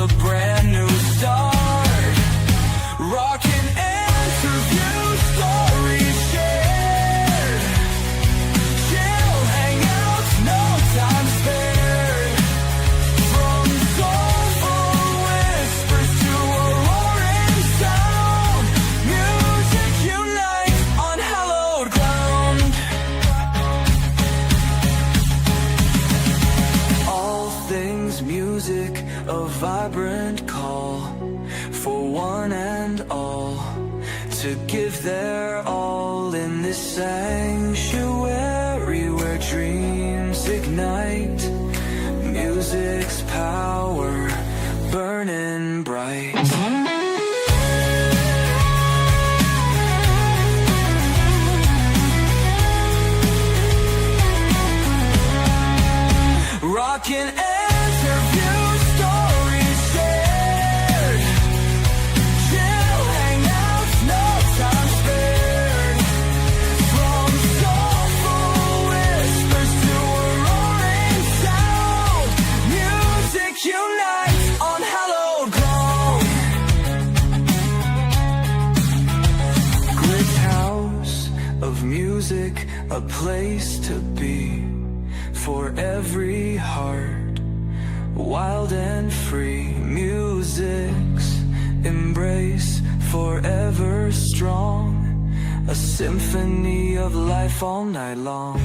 a brand new start. Rockin' interview, stories shared. Chill hangouts, no time spared. From soulful whispers to a roaring sound, music unites on hallowed ground. All things music, a vibrant call for one and all to give their all in this sanctuary where dreams ignite. Music's power burning bright. Rockin' interview, stories shared. Chill hangouts, no time spared. From soulful whispers to a roaring sound, music unites on hallowed ground. Glick's house of music, a place to be for every heart, wild and free. Music's embrace, forever strong, a symphony of life all night long.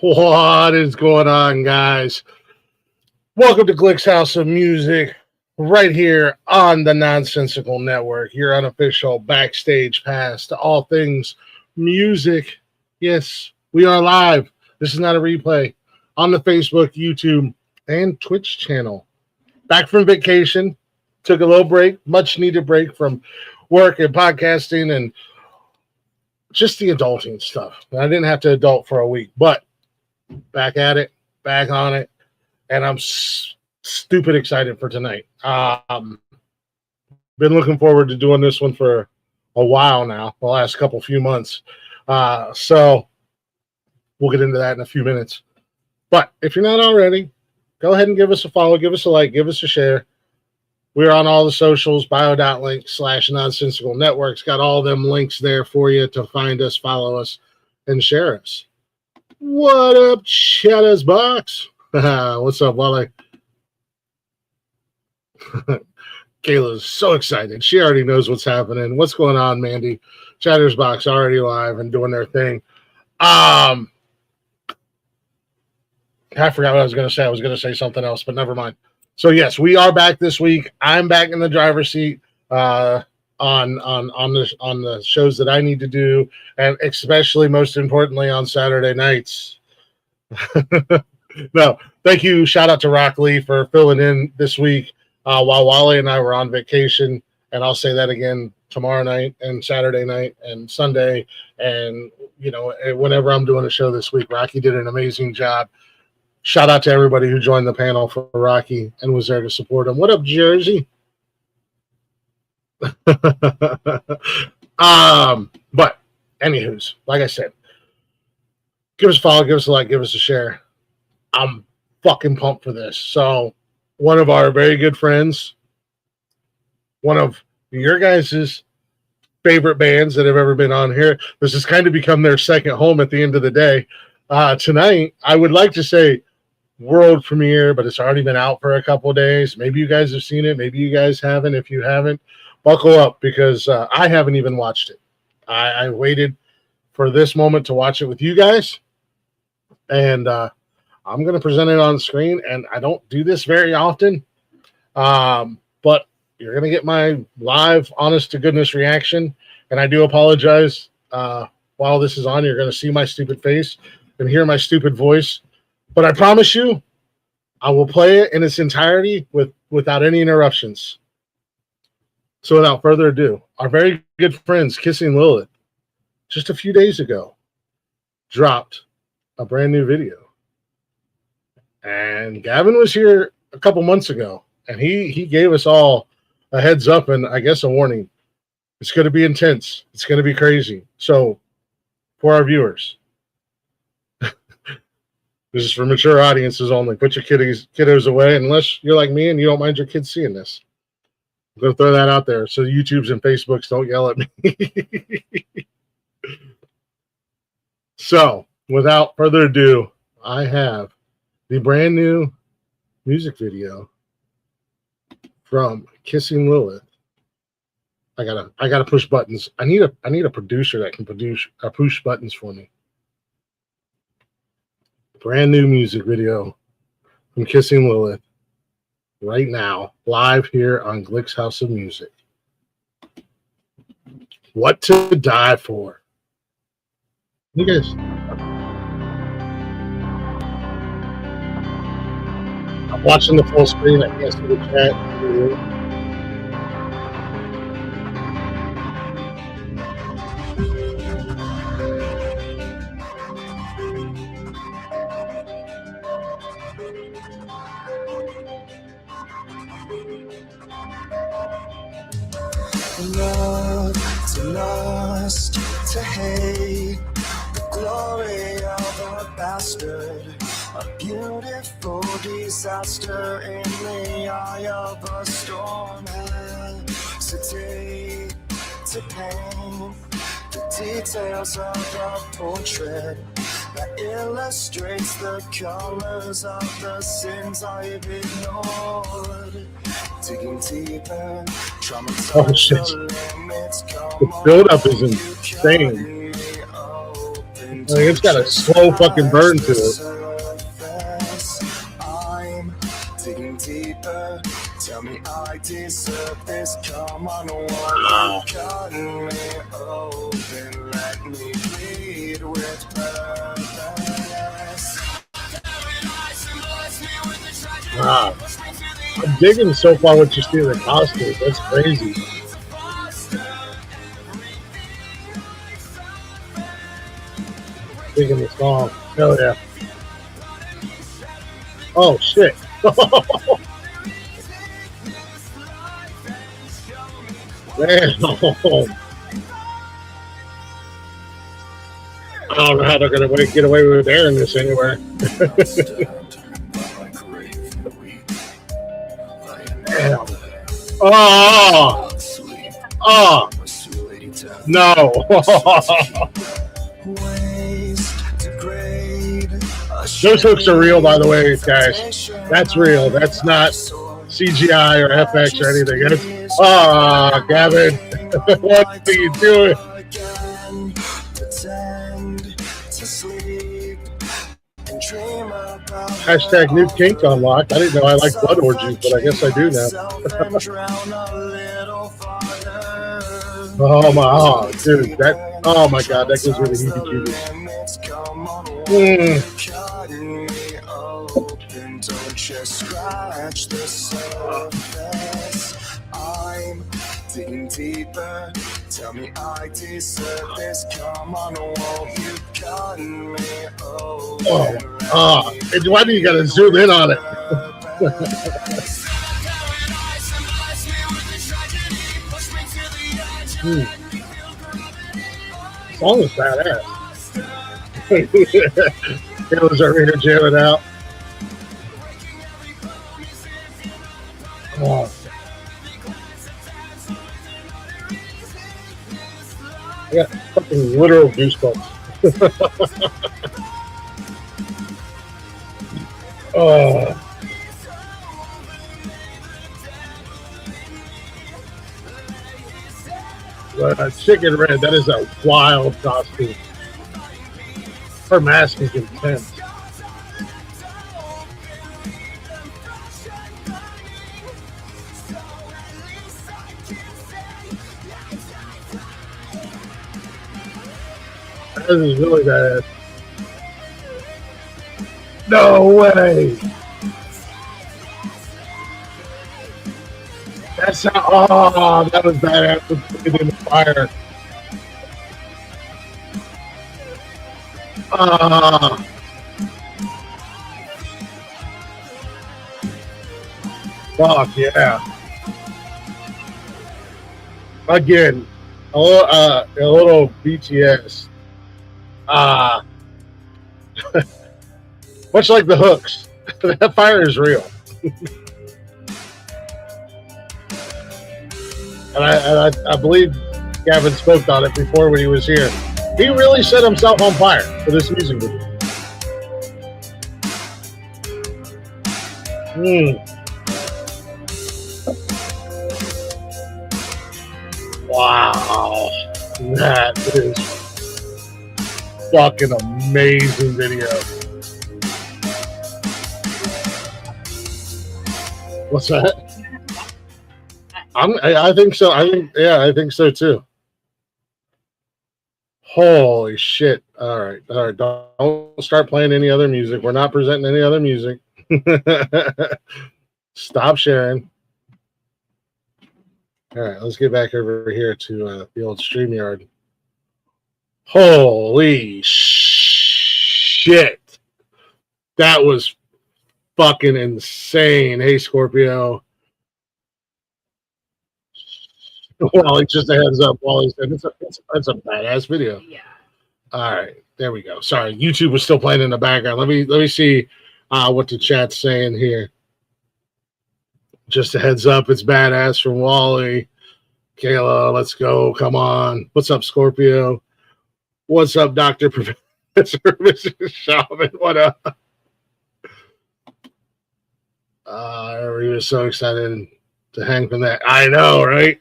What is going on, guys? Welcome to Glick's House of Music, right here on the Nonsensical Network, your unofficial backstage pass to all things music. Yes, we are live. This is not a replay on the Facebook, YouTube, and Twitch channel. Back from vacation, took a little break, much needed break from work and podcasting and just the adulting stuff. I didn't have to adult for a week, but back at it, back on it. And I'm stupid excited for tonight. Been looking forward to doing this one for a while now, the last few months. So we'll get into that in a few minutes. But if you're not already, go ahead and give us a follow, give us a like, give us a share. We're on all the socials, bio.link/nonsensical networks. Got all them links there for you to find us, follow us, and share us. What up, Chatters Box? What's up, Wally? Kayla's so excited. She already knows what's happening. What's going on, Mandy? Chattersbox already live and doing their thing. I forgot what I was going to say. I was going to say something else, but never mind. So, yes, we are back this week. I'm back in the driver's seat on the shows that I need to do, and especially, most importantly, on Saturday nights. No, thank you. Shout out to Rock Lee for filling in this week while Wally and I were on vacation. And I'll say that again tomorrow night and Saturday night and Sunday. And, you know, whenever I'm doing a show this week, Rocky did an amazing job. Shout out to everybody who joined the panel for Rocky and was there to support him. What up, Jersey? But anywho's, like I said, give us a follow, give us a like, give us a share. I'm fucking pumped for this. So one of our very good friends, one of your guys' favorite bands that have ever been on here, this has kind of become their second home at the end of the day. Tonight, I would like to say world premiere, but it's already been out for a couple of days. Maybe you guys have seen it. Maybe you guys haven't. If you haven't, buckle up because I haven't even watched it. I waited for this moment to watch it with you guys. And I'm going to present it on screen, and I don't do this very often, but you're going to get my live, honest-to-goodness reaction, and I do apologize. While this is on, you're going to see my stupid face and hear my stupid voice, but I promise you, I will play it in its entirety without any interruptions. So without further ado, our very good friends, Kissing Lilith, just a few days ago, dropped a brand new video. And Gavin was here a couple months ago, and he gave us all a heads up and I guess a warning. It's going to be intense. It's going to be crazy. So, for our viewers, this is for mature audiences only. Put your kiddos away unless you're like me and you don't mind your kids seeing this. I'm going to throw that out there so YouTubes and Facebooks don't yell at me. So, without further ado, I have the brand new music video from Kissing Lilith. I gotta push buttons. I need a producer that can push buttons for me. Brand new music video from Kissing Lilith right now, live here on Glick's House of Music. What to Die For. You guys, I'm watching the full screen. I can't see the chat. Love to lust to hate, the glory of a bastard, a beautiful disaster in the eye of a storm. Hesitate to paint the details of a portrait that illustrates the colors of the sins I've ignored. Digging deeper, oh shit. The build-up is insane. Like, it's got a slow fucking burn to it. I'm digging deeper. Tell me I deserve this. Come on, won't you cut me open? Let me bleed with purpose. Wow. I'm digging so far what you see in the costumes. That's crazy. Digging the song. Hell yeah. Oh shit. Man. I don't know how they're going to get away with airing this anywhere. Damn. Oh, oh, no. Those hooks are real, by the way, guys. That's real. That's not CGI or FX or anything. That's, Gavin, what are you doing? Hashtag new kink unlocked. I didn't know I liked blood orgies, but I guess I do now. Oh my, dude, that, oh my god, that gives me the heebie-jeebies. I'm digging deeper. Tell me I deserve this. Come on, won't you cut me open? And why do you gotta zoom in on it? Song is badass. It was over here jamming out. Oh. I got fucking literal goosebumps. Oh. Chicken Red, that is a wild costume. Her mask is intense. That is really bad. No way. That's not, oh, that was bad. Put it in the fire. Fuck yeah. Again, little BTS. Uh, much like the hooks, that fire is real. And I believe Gavin spoke on it before when he was here. He really set himself on fire for this music video. Wow. That is fucking amazing video. What's that? I think so. I think so too. Holy shit. All right. Don't start playing any other music. We're not presenting any other music. Stop sharing. All right, let's get back over here to the old StreamYard. Holy shit. That was fucking insane. Hey, Scorpio. Wally, just a heads up. Wally said it's a badass video. Yeah. All right, there we go. Sorry, YouTube was still playing in the background. Let me see what the chat's saying here. Just a heads up, it's badass from Wally. Kayla, let's go. Come on. What's up, Scorpio? What's up, Dr. Professor Mrs. Shaman? What up? Everybody was so excited to hang from that. I know, right?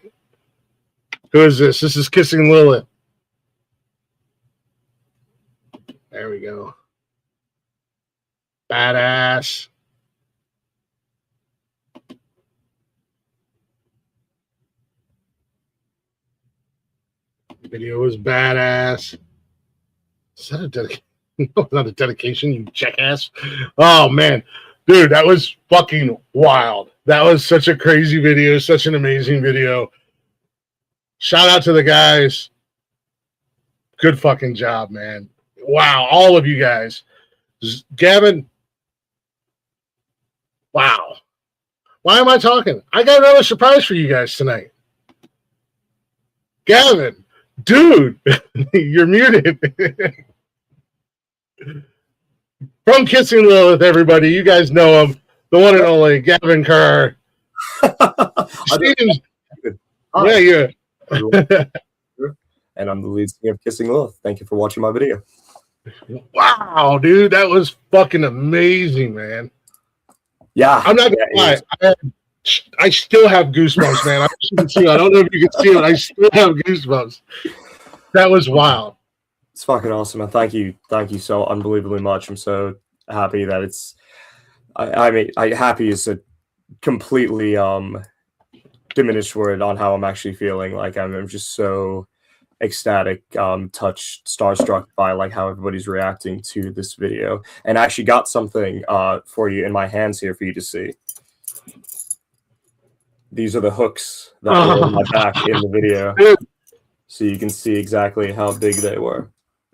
Who is this? This is Kissing Lilith. There we go. Badass. The video was badass. Is that a dedication? No, not a dedication, you jackass. Oh, man. Dude, that was fucking wild. That was such a crazy video, such an amazing video. Shout out to the guys. Good fucking job, man. Wow, all of you guys. Gavin. Wow. Why am I talking? I got another surprise for you guys tonight. Gavin, dude, you're muted. From Kissing Lilith, everybody. You guys know him. The one and only Gavin Kerr. Yeah. And I'm the lead singer of Kissing Lilith. Thank you for watching my video. Wow, dude, that was fucking amazing, man. Yeah, I'm not gonna lie. I still have goosebumps, man. I don't know if you can see it. I still have goosebumps. That was wild. It's fucking awesome, and thank you so unbelievably much. I'm so happy that it's. I mean, happy is a completely diminished word on how I'm actually feeling. Like I'm just so ecstatic, touched, starstruck by like how everybody's reacting to this video, and I actually got something for you in my hands here for you to see. These are the hooks that were on my back in the video, so you can see exactly how big they were.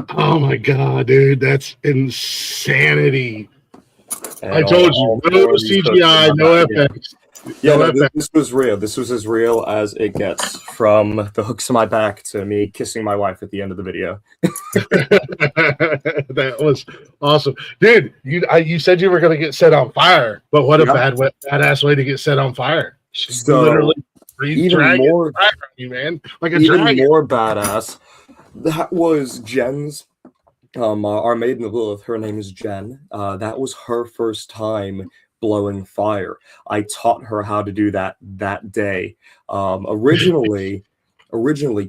Oh my god, dude, that's insanity! And I told you, no CGI, no FX. Yeah, no, this was real. This was as real as it gets, from the hooks on my back to me kissing my wife at the end of the video. That was awesome, dude. You said you were going to get set on fire, but what a badass way to get set on fire! She literally breathed dragon fire on you, man, like a dragon. More badass. That was Jen's. Our maiden of Lilith. Her name is Jen. That was her first time blowing fire. I taught her how to do that day. Originally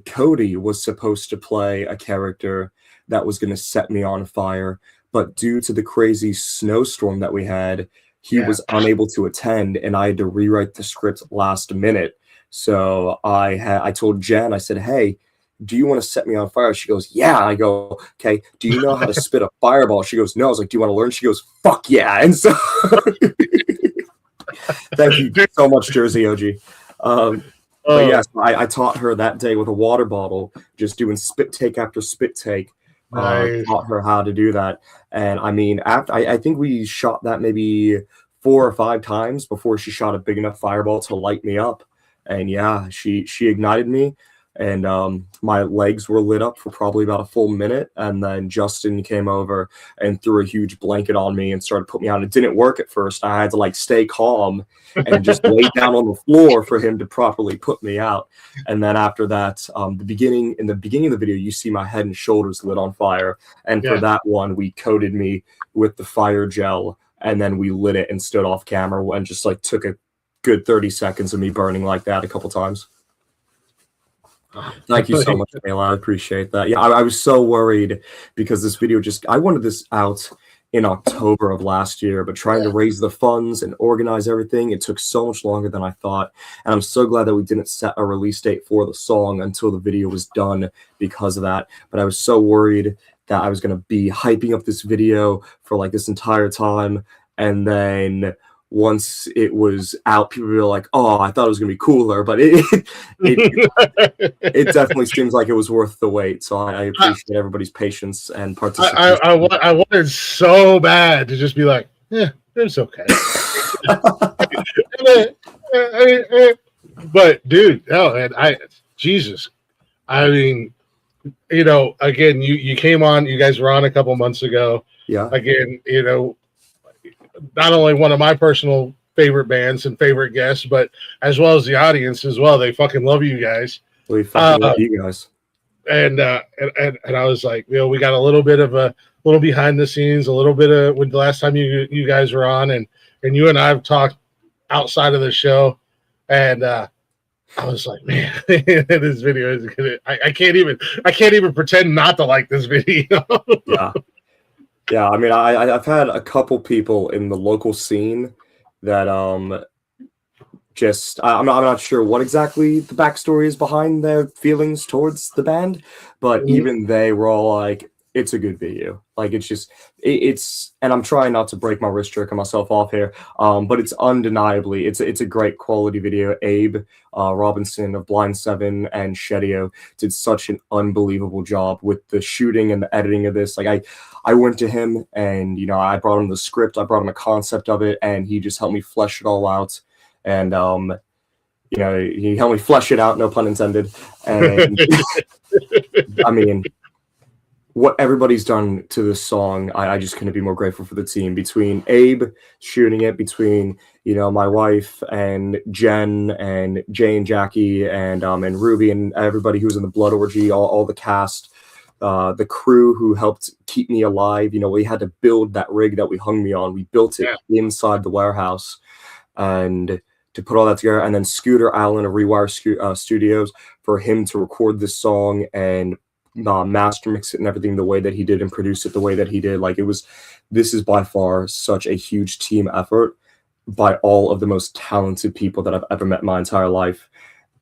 Cody was supposed to play a character that was going to set me on fire, but due to the crazy snowstorm that we had, he was unable to attend, and I had to rewrite the script last minute. So I told Jen, I said, hey, do you want to set me on fire? She goes, yeah. I go, okay, do you know how to spit a fireball? She goes, no. I was like, do you want to learn? She goes, fuck yeah. And so thank you so much, Jersey OG. But yes, I taught her that day with a water bottle, just doing spit take after spit take. Nice. Taught her how to do that. And I mean, I think we shot that maybe 4 or 5 times before she shot a big enough fireball to light me up. And yeah, she ignited me. and my legs were lit up for probably about a full minute, and then Justin came over and threw a huge blanket on me and started putting me on. It didn't work at first. I had to like stay calm and just lay down on the floor for him to properly put me out. And then after that, in the beginning of the video, you see my head and shoulders lit on fire, and for that one, we coated me with the fire gel, and then we lit it and stood off camera and just like took a good 30 seconds of me burning like that a couple times. Thank you so much, Kayla. I appreciate that. Yeah, I was so worried because this video I wanted this out in October of last year, but trying to raise the funds and organize everything, it took so much longer than I thought. And I'm so glad that we didn't set a release date for the song until the video was done because of that. But I was so worried that I was going to be hyping up this video for like this entire time, and then once it was out, people were like, "Oh, I thought it was gonna be cooler," but it definitely seems like it was worth the wait. So I appreciate everybody's patience and participation. I wanted so bad to just be like, "Yeah, it's okay." But dude, no, and Jesus, I mean, you know, again, you came on, you guys were on a couple months ago. Yeah. Again, you know, not only one of my personal favorite bands and favorite guests, but as well as the audience as well. They fucking love you guys. We fucking love you guys. And I was like, you know, we got a little behind the scenes, a little bit of when the last time you guys were on, and you and I have talked outside of the show, and I was like, man, this video is gonna. I can't even pretend not to like this video. Yeah, I mean, I've had a couple people in the local scene that I'm not sure what exactly the backstory is behind their feelings towards the band, but even they were all like, it's a good video. Like, it's just, and I'm trying not to break my wrist jerking myself off here, but it's undeniably, it's a great quality video. Abe Robinson of Blind 7 and Shedio did such an unbelievable job with the shooting and the editing of this. Like, I went to him and, you know, I brought him the script, I brought him a concept of it, and he just helped me flesh it all out. And, you know, he helped me flesh it out, no pun intended. And I mean, what everybody's done to this song, I just couldn't be more grateful for the team. Between Abe shooting it, between, you know, my wife and Jen and Jay and Jackie and Ruby and everybody who was in the Blood Orgy, all the cast, the crew who helped keep me alive. You know, we had to build that rig that we hung me on. We built it inside the warehouse, and to put all that together, and then Scooter Allen of Rewire Studios for him to record this song and master mix it and everything the way that he did and produce it the way that he did. Like, this is by far such a huge team effort by all of the most talented people that I've ever met in my entire life.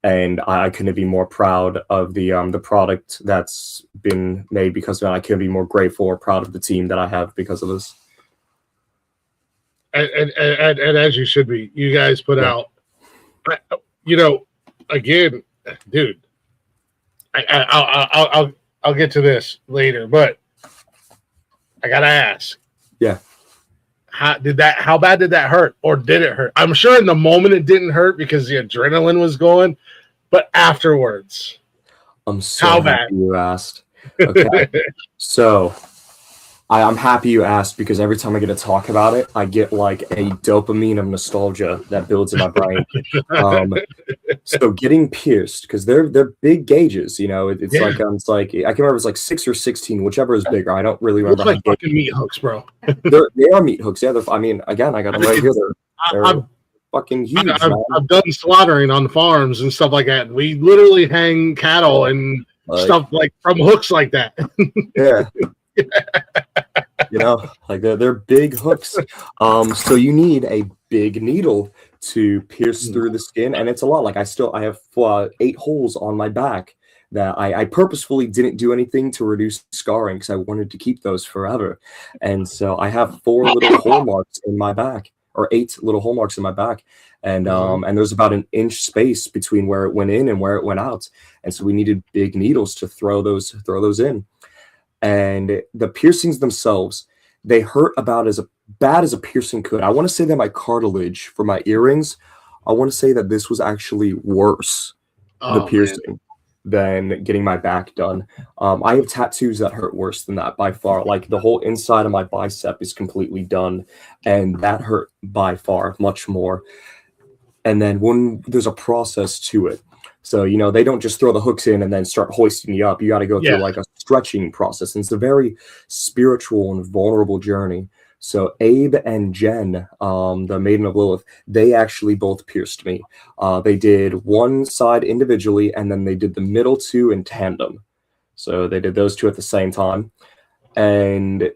And I couldn't be more proud of the product that's been made because of it. I couldn't be more grateful or proud of the team that I have because of this. And as you should be, you guys put out, you know, again, dude, I'll get to this later, but I gotta ask. Yeah. How bad did that hurt, or did it hurt? I'm sure in the moment it didn't hurt because the adrenaline was going, but afterwards, I'm so happy you asked. Okay, so I'm happy you asked because every time I get to talk about it, I get like a dopamine of nostalgia that builds in my brain. So getting pierced, because they're big gauges, you know. It's like I can remember it's like 6 or 16, whichever is bigger. I don't really remember. It's like fucking meat hooks, bro. They are meat hooks. Yeah, I mean, again, I got them right here. They're fucking huge. I've done slaughtering on farms and stuff like that. We literally hang cattle and stuff like from hooks like that. Yeah. You know, like they're big hooks. So you need a big needle to pierce through the skin, and it's a lot. Like I have 8 holes on my back that I purposefully didn't do anything to reduce scarring because I wanted to keep those forever. And so I have 4 little hole marks in my back, or 8 little hole marks in my back, and there's about an inch space between where it went in and where it went out, and so we needed big needles to throw those in. And the piercings themselves, they hurt about as bad as a piercing could. I want to say that my cartilage for my earrings, I want to say that this was actually worse, the piercing. Man. than getting my back done. I have tattoos that hurt worse than that by far. Like the whole inside of my bicep is completely done, and that hurt by far much more. And then when there's a process to it, so they don't just throw the hooks in and then start hoisting you up. You got to go through like a stretching process, and it's a very spiritual and vulnerable journey. So Abe and Jen, the Maiden of Lilith, they actually both pierced me. They did one side individually, and then they did the middle two in tandem. So they did those two at the same time, and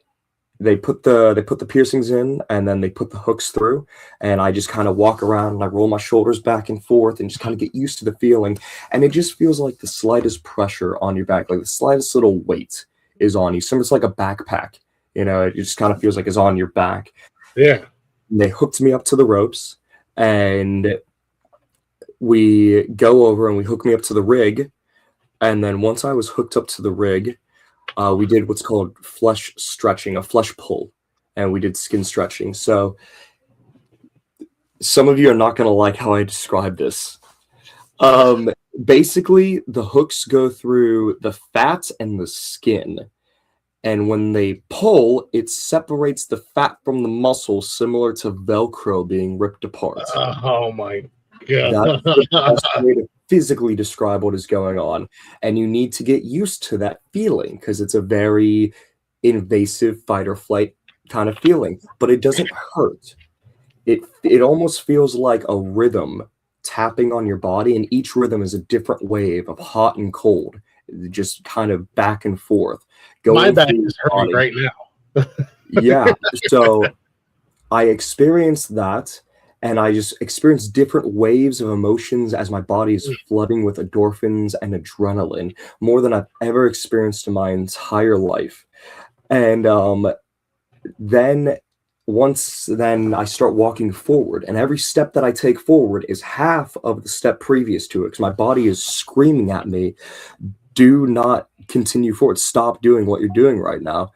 they put the piercings in, and then they put the hooks through, and I just kind of walk around and I roll my shoulders back and forth and just kind of get used to the feeling. And it just feels like the slightest pressure on your back, like the slightest little weight is on you. It's like a backpack, it just kind of feels like it's on your back. Yeah. And they hooked me up to the ropes, and we go over and we hook me up to the rig. And then once I was hooked up to the rig, we did what's called flesh stretching, a flesh pull, and we did skin stretching. So some of you are not going to like how I describe this. Basically, the hooks go through the fat and the skin. And when they pull, it separates the fat from the muscle, similar to Velcro being ripped apart. Oh my God. That's the best way to physically describe what is going on. And you need to get used to that feeling, because it's a very invasive fight or flight kind of feeling, but it doesn't hurt. It almost feels like a rhythm tapping on your body, and each rhythm is a different wave of hot and cold, just kind of back and forth. My back is hurting right now. Yeah. So I experienced that, and I just experienced different waves of emotions as my body is flooding with endorphins and adrenaline, more than I've ever experienced in my entire life. And then I start walking forward, and every step that I take forward is half of the step previous to it, because my body is screaming at me, do not continue forward. Stop doing what you're doing right now.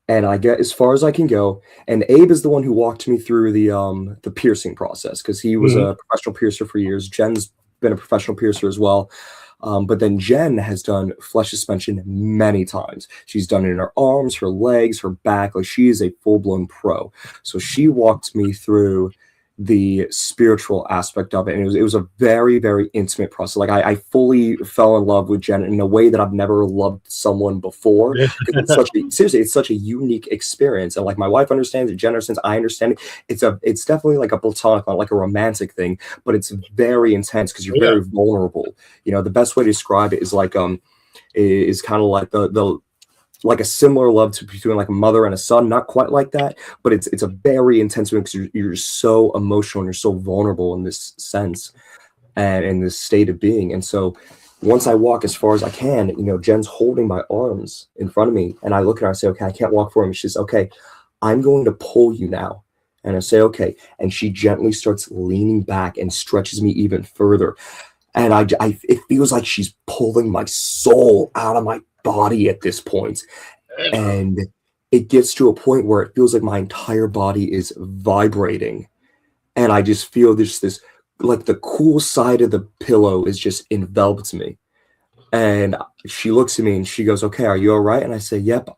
And I get as far as I can go. And Abe is the one who walked me through the piercing process, because he was a professional piercer for years. Jen's been a professional piercer as well. But then Jen has done flesh suspension many times. She's done it in her arms, her legs, her back. Like, she is a full-blown pro. So she walked me through the spiritual aspect of it, and it was a very, very intimate process. Like, I fully fell in love with Jen in a way that I've never loved someone before. It's such a unique experience, and like, my wife understands it, Jen understands, I understand it. It's definitely like a platonic, not like a romantic thing, but it's very intense because you're very vulnerable. The best way to describe it is like is kind of like the like a similar love to between like a mother and a son, not quite like that, but it's a very intense one, because you're so emotional and you're so vulnerable in this sense and in this state of being. And so once I walk as far as I can, Jen's holding my arms in front of me, and I look at her and I say, okay, I can't walk for him. She says, okay, I'm going to pull you now. And I say, okay. And she gently starts leaning back and stretches me even further. And it feels like she's pulling my soul out of my body at this point. And it gets to a point where it feels like my entire body is vibrating. And I just feel this like the cool side of the pillow is just enveloped me. And she looks at me and she goes, okay, are you all right? And I say, yep,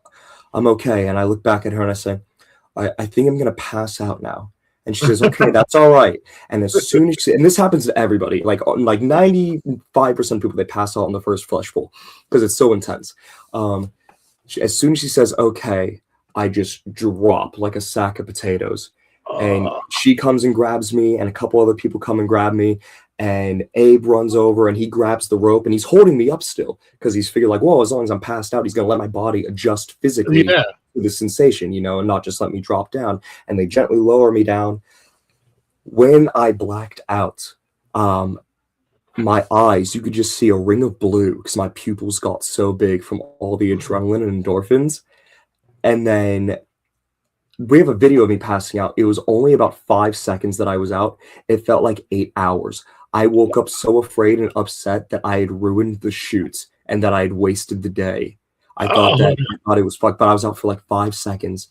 I'm okay. And I look back at her and I say, I think I'm going to pass out now. And she says, okay, that's all right. And as soon as and this happens to everybody, like 95% of people, they pass out on the first flesh pull because it's so intense. As soon as she says, okay, I just drop like a sack of potatoes. And she comes and grabs me, and a couple other people come and grab me. And Abe runs over and he grabs the rope, and he's holding me up still because he's figured like, well, as long as I'm passed out, he's going to let my body adjust physically to the sensation, and not just let me drop down. And they gently lower me down. When I blacked out, my eyes, you could just see a ring of blue because my pupils got so big from all the adrenaline and endorphins. And then we have a video of me passing out. It was only about 5 seconds that I was out. It felt like 8 hours. I woke up so afraid and upset that I had ruined the shoot and that I had wasted the day. I thought it was fucked, but I was out for like 5 seconds.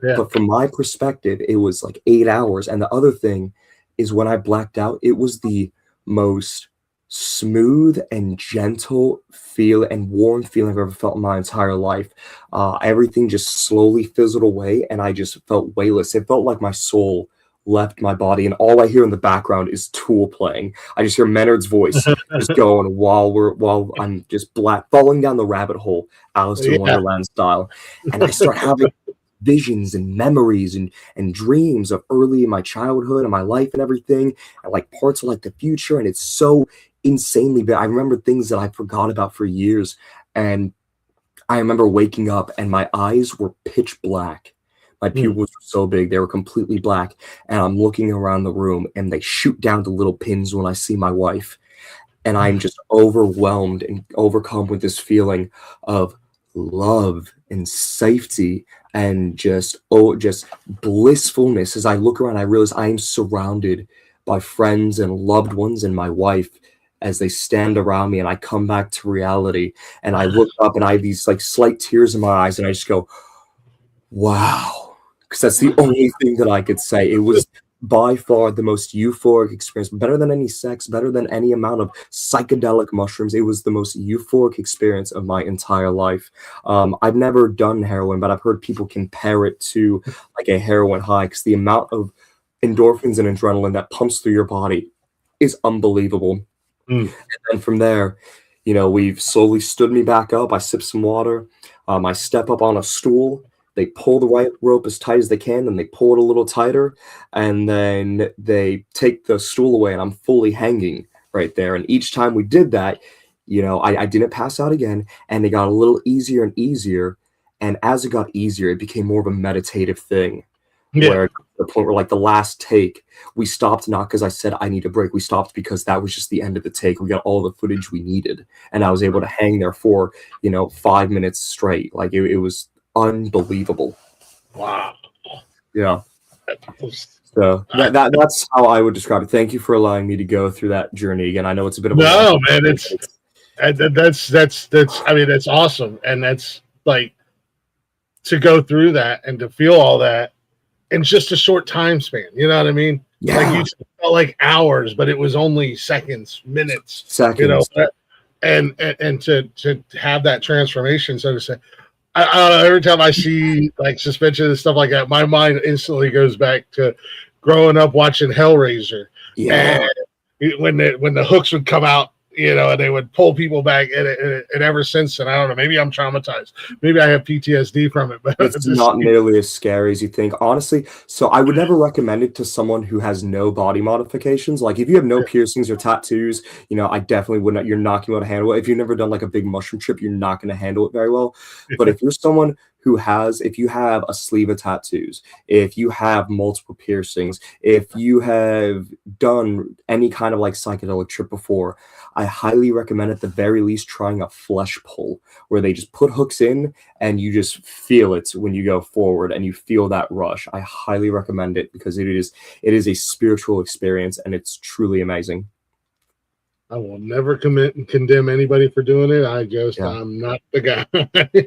Yeah. But from my perspective, it was like 8 hours. And the other thing is, when I blacked out, it was the most smooth and gentle feel and warm feeling I've ever felt in my entire life. Everything just slowly fizzled away, and I just felt weightless. It felt like my soul left my body, and all I hear in the background is Tool playing. I just hear Menard's voice just going while I'm just falling down the rabbit hole, Alice in Yeah. Wonderland style, and I start having visions and memories and dreams of early in my childhood and my life and everything, and like parts of like the future, and it's so insanely bad. I remember things that I forgot about for years, and I remember waking up and my eyes were pitch black. My pupils were so big, they were completely black, and I'm looking around the room and they shoot down to little pins when I see my wife, and I'm just overwhelmed and overcome with this feeling of love and safety and just blissfulness. As I look around, I realize I am surrounded by friends and loved ones and my wife as they stand around me, and I come back to reality, and I look up and I have these like slight tears in my eyes, and I just go, wow, because that's the only thing that I could say. It was by far the most euphoric experience, better than any sex, better than any amount of psychedelic mushrooms. It was the most euphoric experience of my entire life. I've never done heroin, but I've heard people compare it to like a heroin high, because the amount of endorphins and adrenaline that pumps through your body is unbelievable. And then from there, we've slowly stood me back up. I sip some water. I step up on a stool. They pull the rope as tight as they can, and they pull it a little tighter, and then they take the stool away, and I'm fully hanging right there. And each time we did that, I didn't pass out again, and it got a little easier and easier. And as it got easier, it became more of a meditative thing. Where the point where like the last take, we stopped not because I said I need a break. We stopped because that was just the end of the take. We got all the footage we needed, and I was able to hang there for 5 minutes straight. Like it was unbelievable. Wow. Yeah. So that's how I would describe it. Thank you for allowing me to go through that journey again. I know it's a bit of man. That's awesome, and that's like to go through that and to feel all that in just a short time span. You know what I mean? Yeah. Like you felt like hours, but it was only seconds, minutes. And to have that transformation, so to say. Every time I see like suspension and stuff like that, my mind instantly goes back to growing up watching Hellraiser. Yeah. And when the hooks would come out, and they would pull people back, and ever since, and I don't know, maybe I'm traumatized. Maybe I have PTSD from it, but it's not nearly as scary as you think, honestly. So I would never recommend it to someone who has no body modifications. Like if you have no piercings or tattoos, I definitely would not. You're not going to be able to handle it. If you've never done like a big mushroom trip, you're not going to handle it very well. But if you're someone if you have a sleeve of tattoos, if you have multiple piercings, if you have done any kind of like psychedelic trip before, I highly recommend at the very least trying a flesh pull, where they just put hooks in and you just feel it when you go forward and you feel that rush. I highly recommend it because it is a spiritual experience, and it's truly amazing. I will never condemn anybody for doing it. I'm not the guy.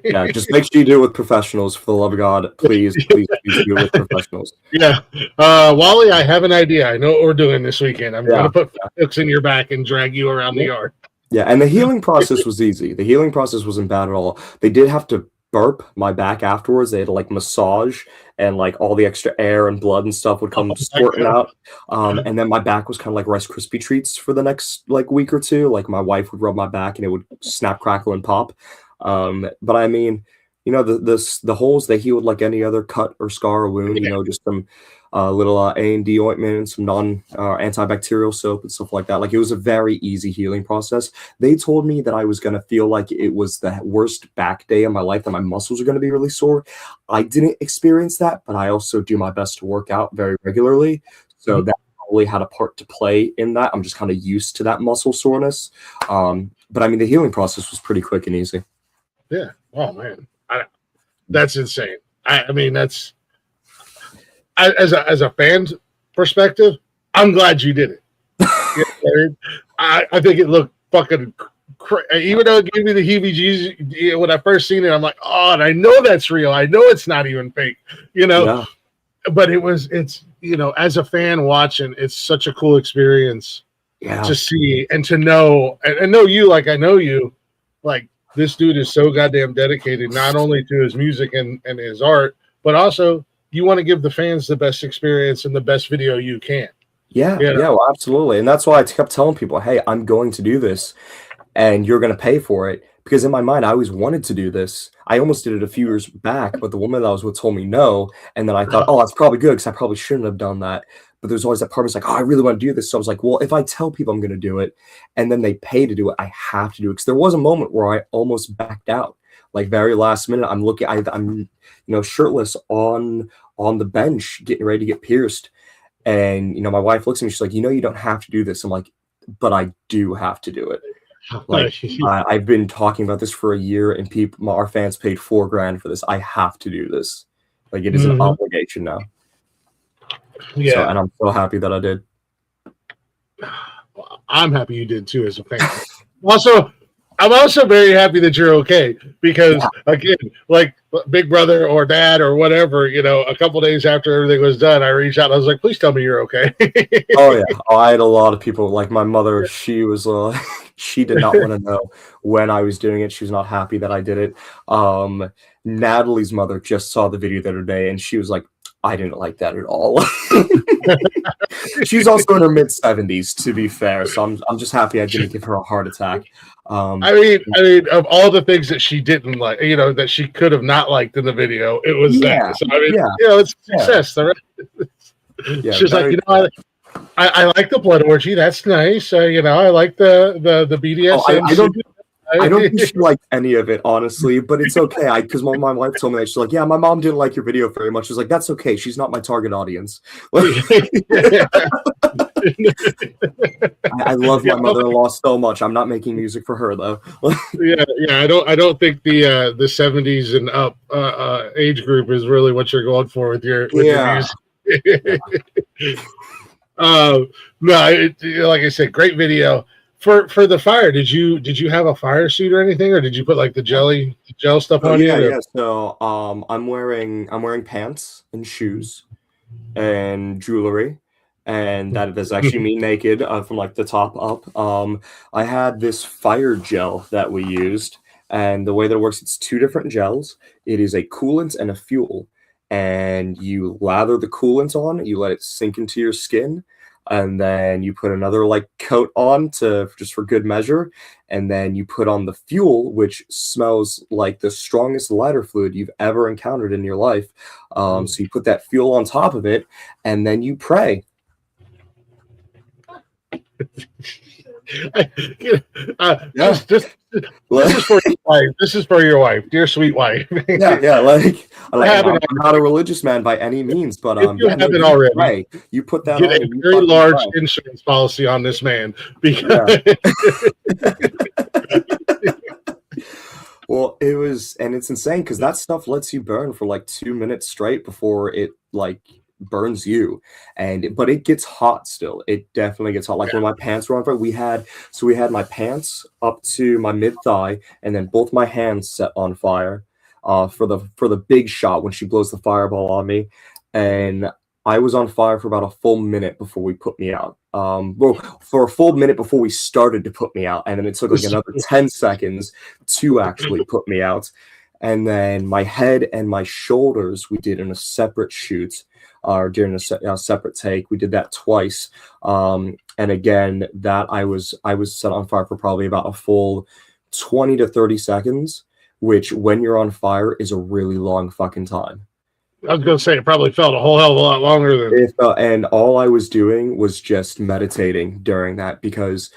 Yeah, just make sure you do it with professionals, for the love of God. Please do it with professionals. Yeah. Wally, I have an idea. I know what we're doing this weekend. I'm going to put hooks in your back and drag you around the yard. Yeah, and the healing process was easy. The healing process wasn't bad at all. They did have to burp my back afterwards. They had to like massage, and like all the extra air and blood and stuff would come squirting out. And then my back was kind of like Rice Krispie treats for the next like week or two. Like my wife would rub my back and it would snap, crackle, and pop. But I mean, the holes, they healed like any other cut or scar or wound. Just some little A&D ointment and some antibacterial soap and stuff like that. Like it was a very easy healing process. They told me that I was going to feel like it was the worst back day of my life, that my muscles are going to be really sore. I didn't experience that, but I also do my best to work out very regularly. So that probably had a part to play in that. I'm just kind of used to that muscle soreness. But I mean, the healing process was pretty quick and easy. Yeah. Oh man. That's insane. I mean, that's, as a fan's perspective, I'm glad you did it. I think it looked fucking even though it gave me the heebie-jeebies when I first seen it. I'm like, oh, and I know that's real. I know it's not even fake, But it's as a fan watching, it's such a cool experience to see and to know and know you like I know you, like this dude is so goddamn dedicated not only to his music and his art, but also you want to give the fans the best experience and the best video you can. Yeah, well, absolutely. And that's why I kept telling people, hey, I'm going to do this and you're going to pay for it. Because in my mind, I always wanted to do this. I almost did it a few years back, but the woman that I was with told me no. And then I thought, oh, that's probably good because I probably shouldn't have done that. But there's always that part of me like, oh, I really want to do this. So I was like, well, if I tell people I'm going to do it and then they pay to do it, I have to do it. Because there was a moment where I almost backed out. Like very last minute, I'm looking, I'm shirtless on the bench, getting ready to get pierced. And, my wife looks at me, she's like, you don't have to do this. I'm like, but I do have to do it. Like, I've been talking about this for a year and our fans paid $4,000 for this. I have to do this. Like, it is an obligation now. Yeah. So, and I'm so happy that I did. I'm happy you did too as a fan. I'm also very happy that you're okay because again, like Big Brother or Dad or whatever, a couple days after everything was done, I reached out and I was like, please tell me you're okay. Oh yeah. I had a lot of people, like my mother, she was she did not want to know when I was doing it. She was not happy that I did it. Natalie's mother just saw the video the other day and she was like, I didn't like that at all. She's also in her mid-70s, to be fair. So I'm just happy I didn't give her a heart attack. I mean, of all the things that she didn't like, that she could have not liked in the video, it was that. So I mean, it's success. Yeah. She's like, I like the blood orgy. That's nice. I like the BDSM. I don't think she liked any of it, honestly, but it's okay. Because my wife told me that she's like, yeah, my mom didn't like your video very much. She's like, that's okay. She's not my target audience. I love my mother-in-law so much. I'm not making music for her though. Yeah. I don't think the 70s and up age group is really what you're going for with your music. No, like I said, great video. For the fire, did you have a fire suit or anything, or did you put like the gel stuff on? Yeah. So I'm wearing pants and shoes and jewelry, and that is actually me naked from like the top up. I had this fire gel that we used, and the way that it works, it's two different gels. It is a coolant and a fuel, and you lather the coolant on, you let it sink into your skin. And then you put another like coat on just for good measure. And then you put on the fuel, which smells like the strongest lighter fluid you've ever encountered in your life. So you put that fuel on top of it and then you pray. This is for your wife. This is for your wife, dear sweet wife. Yeah. I'm not a religious man by any means, but if you haven't already, pray. You put that get on. A very large insurance policy on this man because. Well, it's insane because that stuff lets you burn for like 2 minutes straight before it like burns you, but it gets hot still. It definitely gets hot. Like when my pants were on fire, we had my pants up to my mid thigh, and then both my hands set on fire. For the big shot when she blows the fireball on me, and I was on fire for about a full minute before we put me out. For a full minute before we started to put me out, and then it took like another 10 seconds to actually put me out. And then my head and my shoulders we did in a separate shoot. During a separate take. We did that twice. And again, that I was set on fire for probably about a full 20 to 30 seconds, which when you're on fire is a really long fucking time. I was going to say it probably felt a whole hell of a lot longer than and all I was doing was just meditating during that, because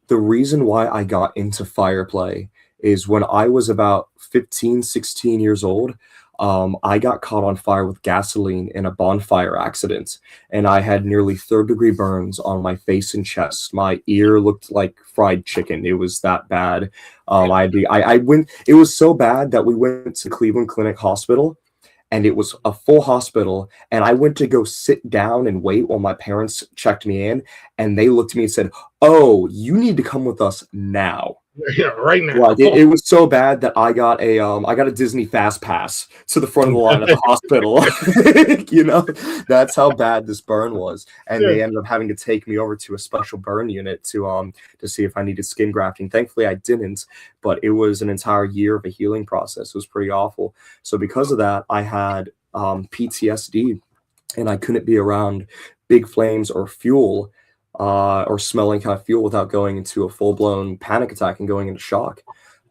the reason why I got into fire play is when I was about 15, 16 years old, I got caught on fire with gasoline in a bonfire accident, and I had nearly third-degree burns on my face and chest. My ear looked like fried chicken. It was that bad. It was so bad that we went to Cleveland Clinic Hospital, and it was a full hospital, and I went to go sit down and wait while my parents checked me in, and they looked at me and said, "Oh, you need to come with us now." Yeah, right now. Like it was so bad that I got a Disney Fast Pass to the front of the line at the hospital. You know, that's how bad this burn was. And Yeah. they ended up having to take me over to a special burn unit to see if I needed skin grafting. Thankfully, I didn't, but it was an entire year of a healing process. It was pretty awful. So because of that, I had PTSD, and I couldn't be around big flames or fuel, or smelling kind of fuel without going into a full-blown panic attack and going into shock.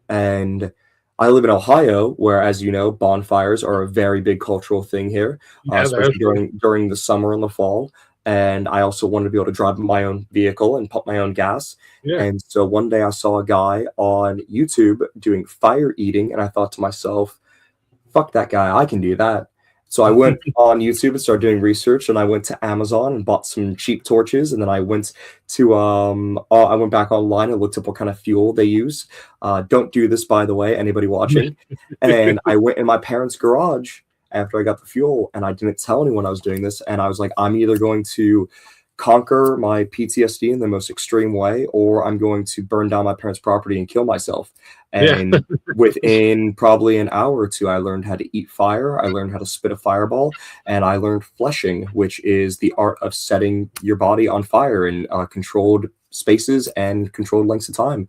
And I live in Ohio, where, as you know, bonfires are a very big cultural thing here, Yeah, especially during the summer and the fall. And I also wanted to be able to drive my own vehicle and pump my own gas. yeah. And so one day I saw a guy on YouTube doing fire eating, and I thought to myself, fuck that guy, I can do that. So I went on YouTube and started doing research, and I went to Amazon and bought some cheap torches, and then I went to I went back online and looked up what kind of fuel they use. Don't do this, by the way, anybody watching. And I went in my parents' garage after I got the fuel, and I didn't tell anyone I was doing this. And I was like, I'm either going to conquer my PTSD in the most extreme way, or I'm going to burn down my parents' property and kill myself. And within probably an hour or two, I learned how to eat fire. I learned how to spit a fireball, and I learned fleshing, which is the art of setting your body on fire in controlled spaces and controlled lengths of time,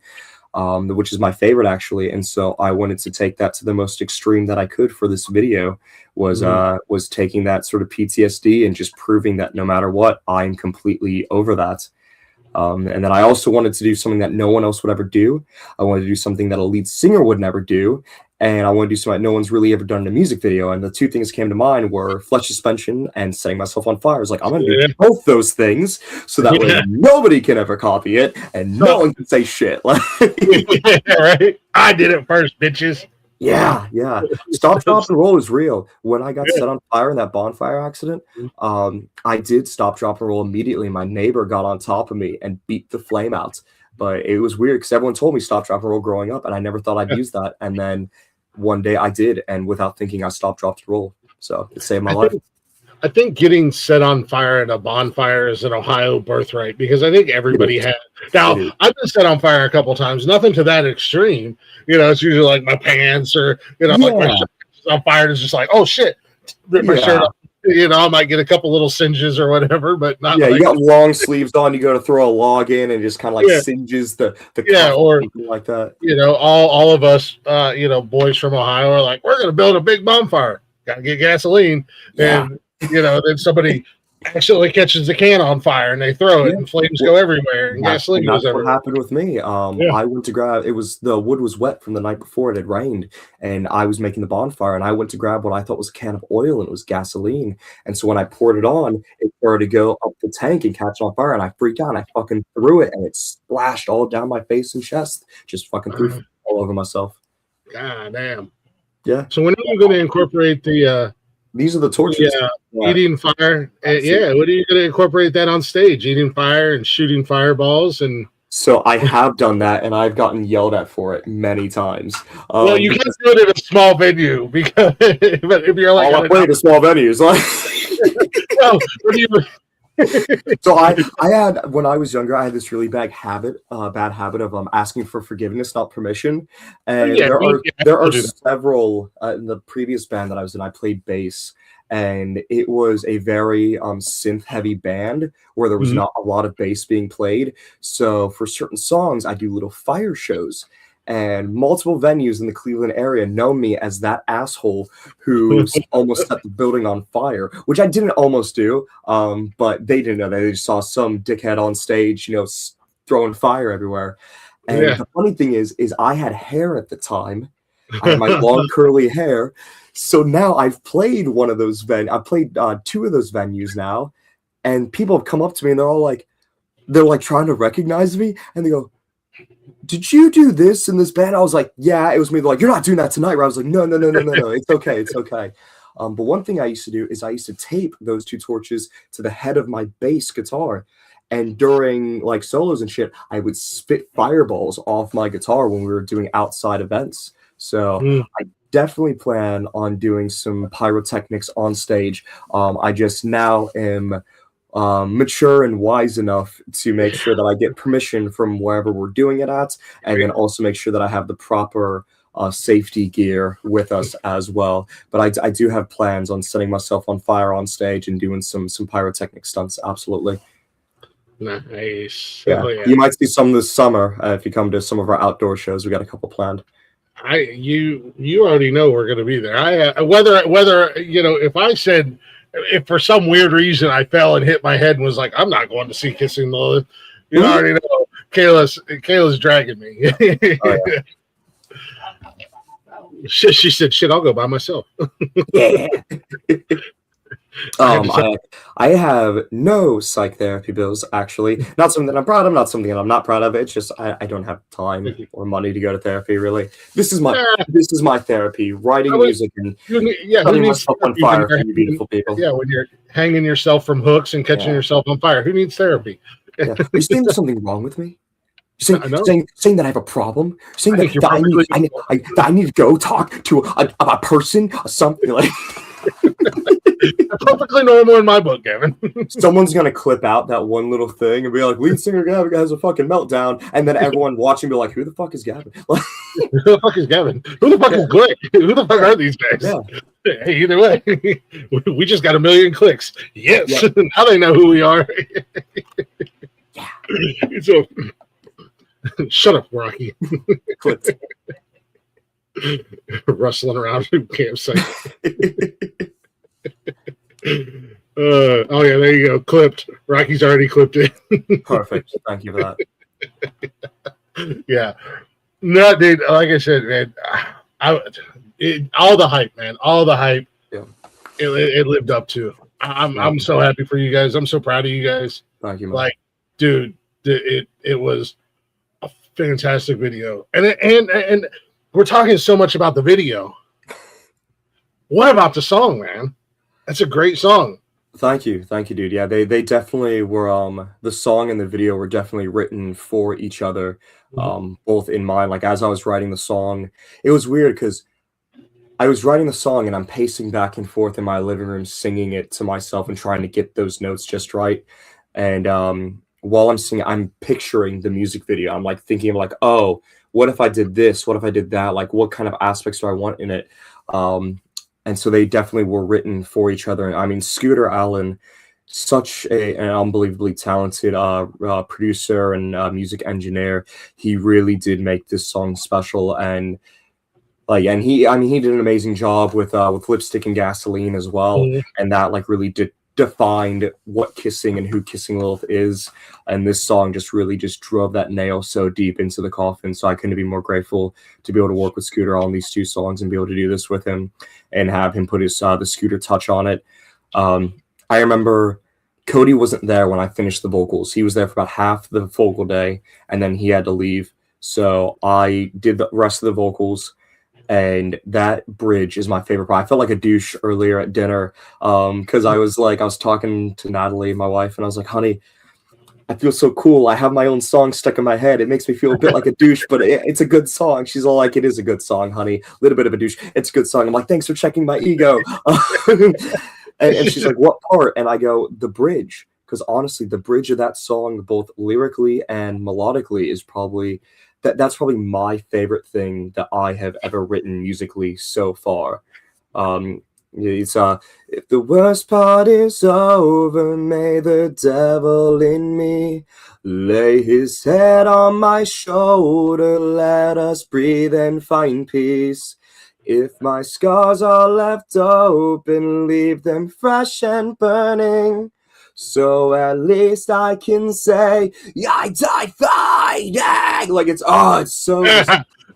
which is my favorite, actually. And so I wanted to take that to the most extreme that I could for this video, was taking that sort of PTSD and just proving that no matter what, I'm completely over that. And then I also wanted to do something that no one else would ever do. I wanted to do something that a lead singer would never do. And I want to do something that no one's really ever done in a music video. And the two things that came to mind were flesh suspension and setting myself on fire. I was like, I'm going to do both those things so that way nobody can ever copy it and no one can say shit. Right? I did it first, bitches. Yeah. Stop, drop, and roll is real. When I got set on fire in that bonfire accident, I did stop, drop, and roll immediately. My neighbor got on top of me and beat the flame out. But it was weird because everyone told me stop, drop, and roll growing up, and I never thought I'd use that. And then one day I did, and without thinking, I stopped, dropped, and roll. So it saved my life. I think getting set on fire at a bonfire is an Ohio birthright, because I think everybody has. Now, I've been set on fire a couple times, nothing to that extreme. You know, it's usually like my pants, or, you know, like my shirt is on fire. It's just like, oh shit, rip my shirt off. You know, I might get a couple little singes or whatever, but not. Yeah, you got long sleeves on. You go to throw a log in, and just kind of like singes the or like that. You know, all of us, you know, boys from Ohio are like, we're gonna build a big bonfire. Gotta get gasoline, and you know, then somebody accidentally catches the can on fire and they throw it, and flames go everywhere, and gasoline goes everywhere. What happened with me. I went to grab, the wood was wet from the night before, it had rained, and I was making the bonfire, and I went to grab what I thought was a can of oil, and it was gasoline. And so when I poured it on, it started to go up the tank and catch on fire, and I freaked out, and I fucking threw it, and it splashed all down my face and chest. Just fucking threw all over myself. God damn. Yeah. So when are you going to incorporate the these are the torches. Eating fire. When are you going to incorporate that on stage? Eating fire and shooting fireballs. And so I have done that, and I've gotten yelled at for it many times. Well, you can't do it in a small venue, because if you're like, I play in small venues. Well, what do you? So I had, when I was younger, I had this really bad habit of asking for forgiveness, not permission. And there are several in the previous band that I was in. I played bass, and it was a very synth heavy band where there was not a lot of bass being played. So for certain songs, I do little fire shows. And multiple venues in the Cleveland area know me as that asshole who almost set the building on fire, which I didn't almost do, but they didn't know that. They just saw some dickhead on stage, you know, throwing fire everywhere. And the funny thing is I had hair at the time. I had my long curly hair. So now I've played one of those I played two of those venues now, and people have come up to me and they're like trying to recognize me, and they go, did you do this in this band? I was like, yeah, it was me. They're like, you're not doing that tonight. Right? I was like, no. It's okay. It's okay. But one thing I used to do is I used to tape those two torches to the head of my bass guitar. And during like solos and shit, I would spit fireballs off my guitar when we were doing outside events. So I definitely plan on doing some pyrotechnics on stage. I just now am mature and wise enough to make sure that I get permission from wherever we're doing it at, and then also make sure that I have the proper safety gear with us as well. But I do have plans on setting myself on fire on stage and doing some pyrotechnic stunts. Absolutely. Nice. Yeah. Oh, yeah. You might see some this summer if you come to some of our outdoor shows. We got a couple planned. You already know we're going to be there. Whether if I said, if for some weird reason I fell and hit my head and was like, I'm not going to see Kissing the Lilith, you already know Kayla's dragging me. Oh, yeah. She said, "Shit, I'll go by myself." Yeah. I have no psych therapy bills, actually. Not something that I'm proud of, not something that I'm not proud of. It's just I don't have time or money to go to therapy, really. This is my therapy, writing music and setting myself on fire for you beautiful people. Yeah, when you're hanging yourself from hooks and catching yourself on fire. Who needs therapy? Are you saying there's something wrong with me? Saying that I have a problem? Saying that I need to go talk to a person or something like perfectly normal in my book, Gavin. Someone's gonna clip out that one little thing and be like, lead singer Gavin has a fucking meltdown, and then everyone watching be like, who the fuck is Gavin? Who the fuck is Gavin? Who the fuck is Glick? Who the fuck are these guys? Yeah. Hey, either way, we just got 1 million clicks. Yes, now they know who we are. Yeah. So, shut up, Rocky. Rustling around the campsite. Oh yeah, there you go. Clipped. Rocky's already clipped it. Perfect. Thank you for that. Yeah. No, dude. Like I said, man, all the hype, man. All the hype. Yeah. It lived up to. I'm so happy for you guys. I'm so proud of you guys. Thank you, man. Like, dude, it was a fantastic video, and we're talking so much about the video. What about the song, man? That's a great song. Thank you, dude. Yeah, they definitely were. The song and the video were definitely written for each other, both in mind. Like as I was writing the song, it was weird because I was writing the song and I'm pacing back and forth in my living room, singing it to myself and trying to get those notes just right. And while I'm singing, I'm picturing the music video. I'm like thinking of like, oh, what if I did this? What if I did that? Like, what kind of aspects do I want in it? And so they definitely were written for each other. I mean, Scooter Allen, such an unbelievably talented producer and music engineer. He really did make this song special, and he did an amazing job with Lipstick and Gasoline as well, and that like really defined what Kissing and who Kissing Lilith is. And this song just really drove that nail so deep into the coffin. So I couldn't be more grateful to be able to work with Scooter on these two songs and be able to do this with him and have him put his the Scooter touch on it. I remember Cody wasn't there when I finished the vocals. He was there for about half the vocal day and then he had to leave. So I did the rest of the vocals. And that bridge is my favorite part. I felt like a douche earlier at dinner because I was talking to Natalie, my wife, and I was like, honey, I feel so cool. I have my own song stuck in my head. It makes me feel a bit like a douche, but it's a good song. She's all like, it is a good song, honey. A little bit of a douche. It's a good song. I'm like, thanks for checking my ego. and she's like, what part? And I go, the bridge. Because honestly, the bridge of that song, both lyrically and melodically, is probably... That's probably my favorite thing that I have ever written musically so far. It's if the worst part is over, may the devil in me lay his head on my shoulder, let us breathe and find peace. If my scars are left open, leave them fresh and burning. So at least I can say I died fighting. Like it's so.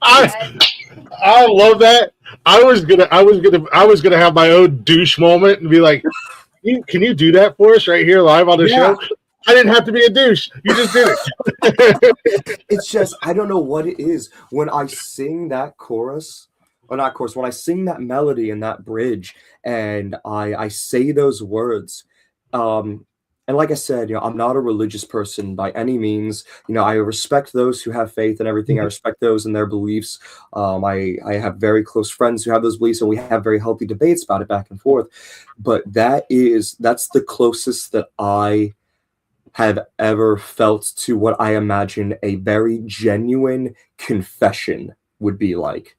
I love that. I was gonna have my own douche moment and be like, can you do that for us right here live on the show? I didn't have to be a douche. You just did it. It's just I don't know what it is when I sing that chorus. Or not chorus. When I sing that melody and that bridge, and I say those words. And like I said, I'm not a religious person by any means. I respect those who have faith and everything. I respect those and their beliefs. I have very close friends who have those beliefs, and we have very healthy debates about it back and forth. But that's the closest that I have ever felt to what I imagine a very genuine confession would be like.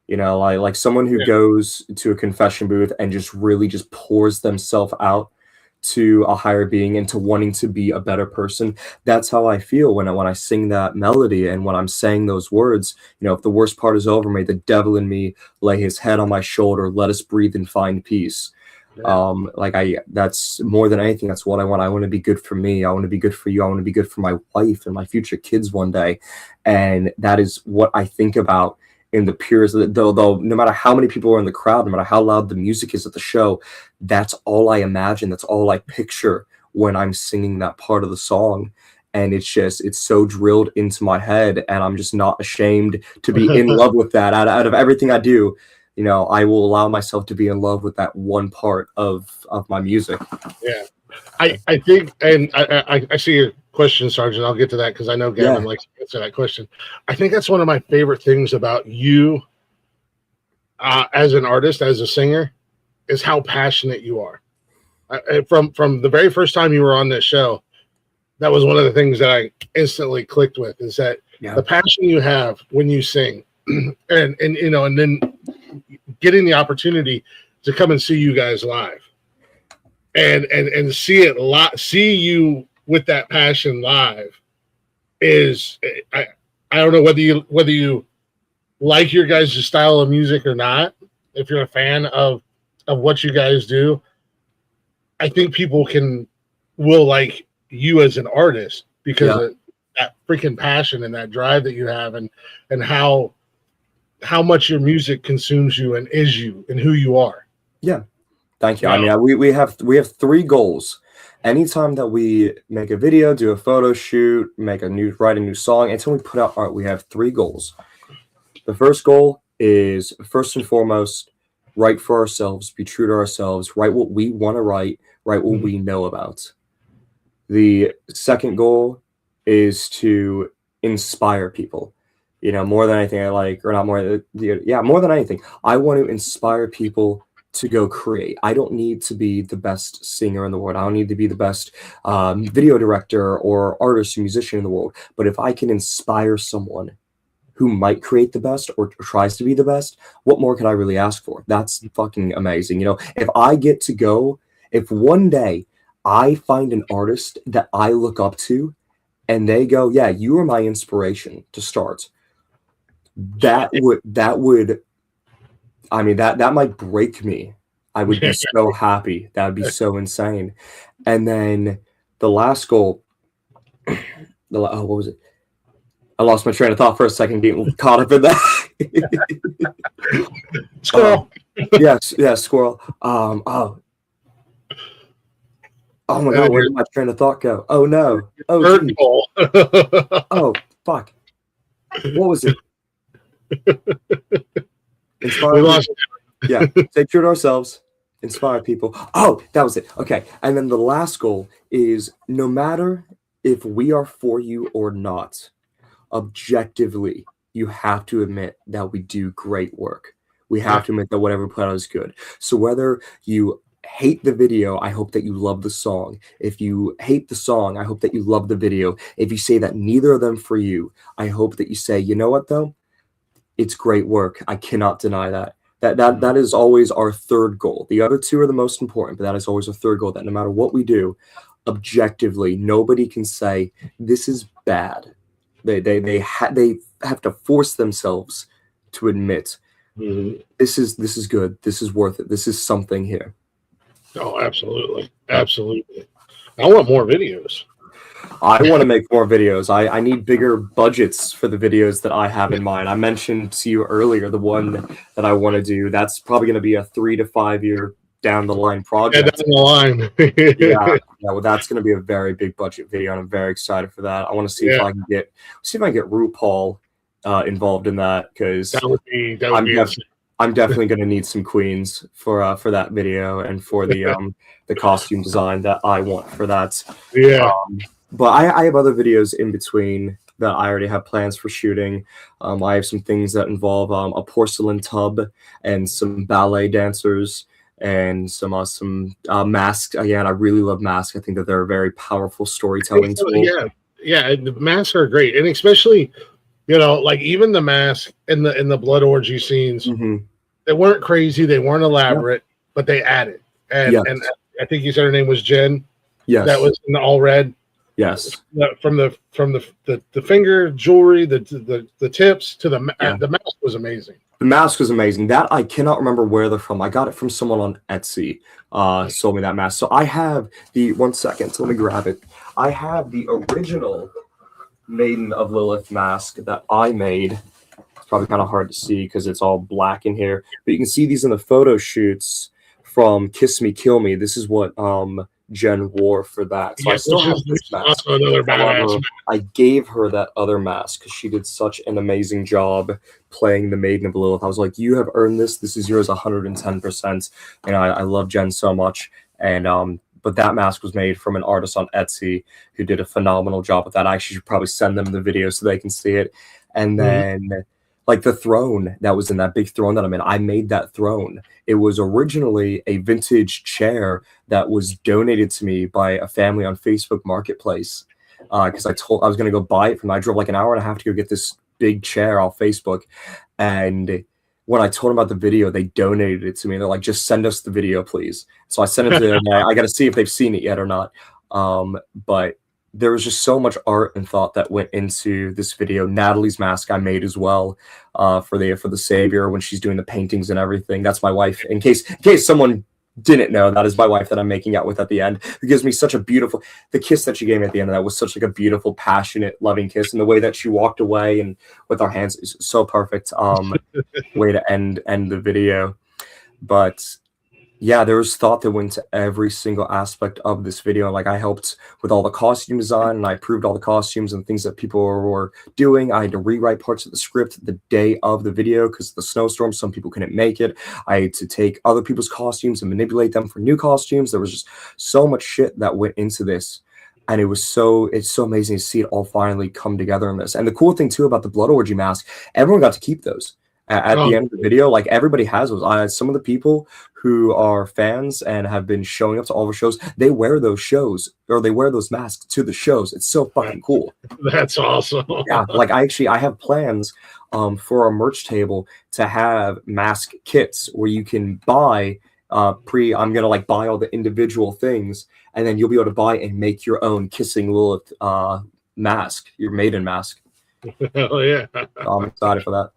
Like someone who goes to a confession booth and just really just pours themselves out to a higher being and to wanting to be a better person. That's how I feel when I sing that melody and when I'm saying those words. If the worst part is over, may the devil in me lay his head on my shoulder. Let us breathe and find peace. That's more than anything. That's what I want. I want to be good for me. I want to be good for you. I want to be good for my wife and my future kids one day. And that is what I think about in the purest, though no matter how many people are in the crowd, no matter how loud the music is at the show, that's all I imagine. That's all I picture when I'm singing that part of the song. And it's so drilled into my head, and I'm just not ashamed to be in love with that. Out of everything I do, I will allow myself to be in love with that one part of my music. Yeah. I think, and I see your question, Sergeant. I'll get to that because I know Gavin likes to answer that question. I think that's one of my favorite things about you as an artist, as a singer, is how passionate you are. From the very first time you were on this show, that was one of the things that I instantly clicked with, is that the passion you have when you sing, and then getting the opportunity to come and see you guys live. And see you with that passion live is, I don't know whether you like your guys' style of music or not. If you're a fan of what you guys do, I think people will like you as an artist because of that freaking passion and that drive that you have, and how much your music consumes you and is you and who you are. Yeah. Thank you. I mean, we have 3 goals. Anytime that we make a video, do a photo shoot, write a new song, until we put out art, we have 3 goals. The first goal is, first and foremost, write for ourselves, be true to ourselves, write what we want to write what we know about. The second goal is to inspire people. More than anything, more than anything, I want to inspire people to go create. I don't need to be the best singer in the world. I don't need to be the best video director or artist or musician in the world. But if I can inspire someone who might create the best or tries to be the best, what more can I really ask for? That's fucking amazing. If one day I find an artist that I look up to and they go, yeah, you are my inspiration to start, that might break me. I would be so happy. That would be so insane. And then the last goal, what was it? I lost my train of thought for a second, getting caught up in that. Squirrel. Squirrel. Oh my God, where did my train of thought go? Oh no. Oh, fuck. What was it? Inspire people. Yeah, stay true to ourselves, inspire people. Oh, that was it. Okay. And then the last goal is, no matter if we are for you or not, objectively, you have to admit that we do great work. We have to admit that whatever we put out is good. So whether you hate the video, I hope that you love the song. If you hate the song, I hope that you love the video. If you say that neither of them for you, I hope that you say, you know what though? It's great work. I cannot deny that. That is always our third goal. The other 2 are the most important, but that is always our third goal, that no matter what we do, objectively, nobody can say this is bad. They have to force themselves to admit this is good. This is worth it. This is something here. Oh, absolutely. Absolutely. I want more videos. I want to make more videos. I need bigger budgets for the videos that I have in mind. I mentioned to you earlier the one that I want to do. That's probably going to be a 3 to 5 year down the line project. Yeah, down the line. Well, that's going to be a very big budget video, and I'm very excited for that. I want to see if I can get RuPaul involved in that, because that would be I'm definitely going to need some queens for that video and for the costume design that I want for that. Yeah. But I have other videos in between that I already have plans for shooting. I have some things that involve a porcelain tub and some ballet dancers and some masks. Again, I really love masks. I think that they're a very powerful storytelling tool. Yeah, the masks are great, and especially, like even the mask in the blood orgy scenes, they weren't crazy, they weren't elaborate, but they added. And I think you said her name was Jen. Yes, that was in the all red. Yes, from the finger jewelry, the tips to the mask was amazing. The mask was amazing. That I cannot remember where they're from. I got it from someone on Etsy. Sold me that mask. So I have the 1 second. So let me grab it. I have the original Maiden of Lilith mask that I made. It's probably kind of hard to see because it's all black in here, but you can see these in the photo shoots from Kiss Me Kill Me. This is what Jen wore for that. So I still have this mask. However, I gave her that other mask because she did such an amazing job playing the Maiden of Lilith. I was like, you have earned this. This is yours 110%. And I love Jen so much. And but that mask was made from an artist on Etsy who did a phenomenal job with that. I actually should probably send them the video so they can see it. And then like the throne that was in that big throne that I'm in, I made that throne. It was originally a vintage chair that was donated to me by a family on Facebook Marketplace. Because I was going to go buy it from, I drove like an hour and a half to go get this big chair off Facebook. And when I told them about the video, they donated it to me. They're like, just send us the video, please. So I sent it to them. I got to see if they've seen it yet or not. But there was just so much art and thought that went into this video. Natalie's mask I made as well for the Savior when she's doing the paintings and everything. That's my wife. In case someone didn't know, that is my wife that I'm making out with at the end. It gives me such a beautiful, the kiss that she gave me at the end of that was such like a beautiful, passionate, loving kiss, and the way that she walked away and with our hands is so perfect. Way to end the video. But yeah, there was thought that went to every single aspect of this video. Like I helped with all the costume design and I approved all the costumes and things that people were doing. I had to rewrite parts of the script the day of the video because of the snowstorm. Some people couldn't make it. I had to take other people's costumes and manipulate them for new costumes. There was just so much shit that went into this. And it's so amazing to see it all finally come together in this. And the cool thing too about the Blood Orgy mask, everyone got to keep those. At the end of the video, like everybody has those. Some of the people who are fans and have been showing up to all the shows, they wear those shows or they wear those masks to the shows. It's so fucking cool. That's awesome. Yeah, like I have plans for our merch table to have mask kits where you can buy I'm gonna like buy all the individual things and then you'll be able to buy and make your own Kissing Lilith mask, your Maiden mask. Oh yeah. I'm excited for that.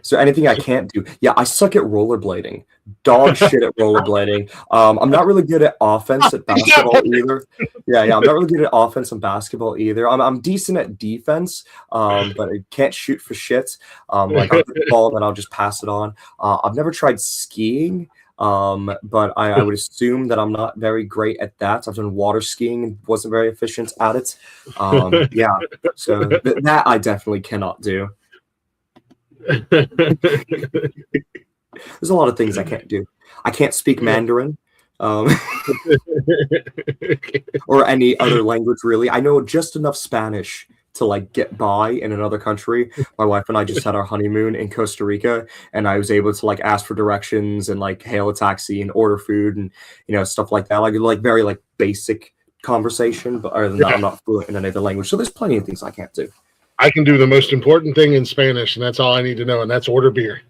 So anything I can't do. Yeah, I suck at rollerblading. Dog shit at rollerblading. I'm not really good at offense at basketball either. Yeah, I'm not really good at offense and basketball either. I'm decent at defense, but I can't shoot for shit. Like I'll get the ball and I'll just pass it on. I've never tried skiing, but I would assume that I'm not very great at that. I've done water skiing and wasn't very efficient at it. Yeah, so that I definitely cannot do. There's a lot of things I can't do. I can't speak Mandarin or any other language really. I know just enough Spanish to like get by in another country. My wife and I just had our honeymoon in Costa Rica and I was able to like ask for directions and like hail a taxi and order food and stuff like that. Like very like basic conversation, but other than that I'm not fluent in any other language. So there's plenty of things I can't do. I can do the most important thing in Spanish, and that's all I need to know, and that's order beer.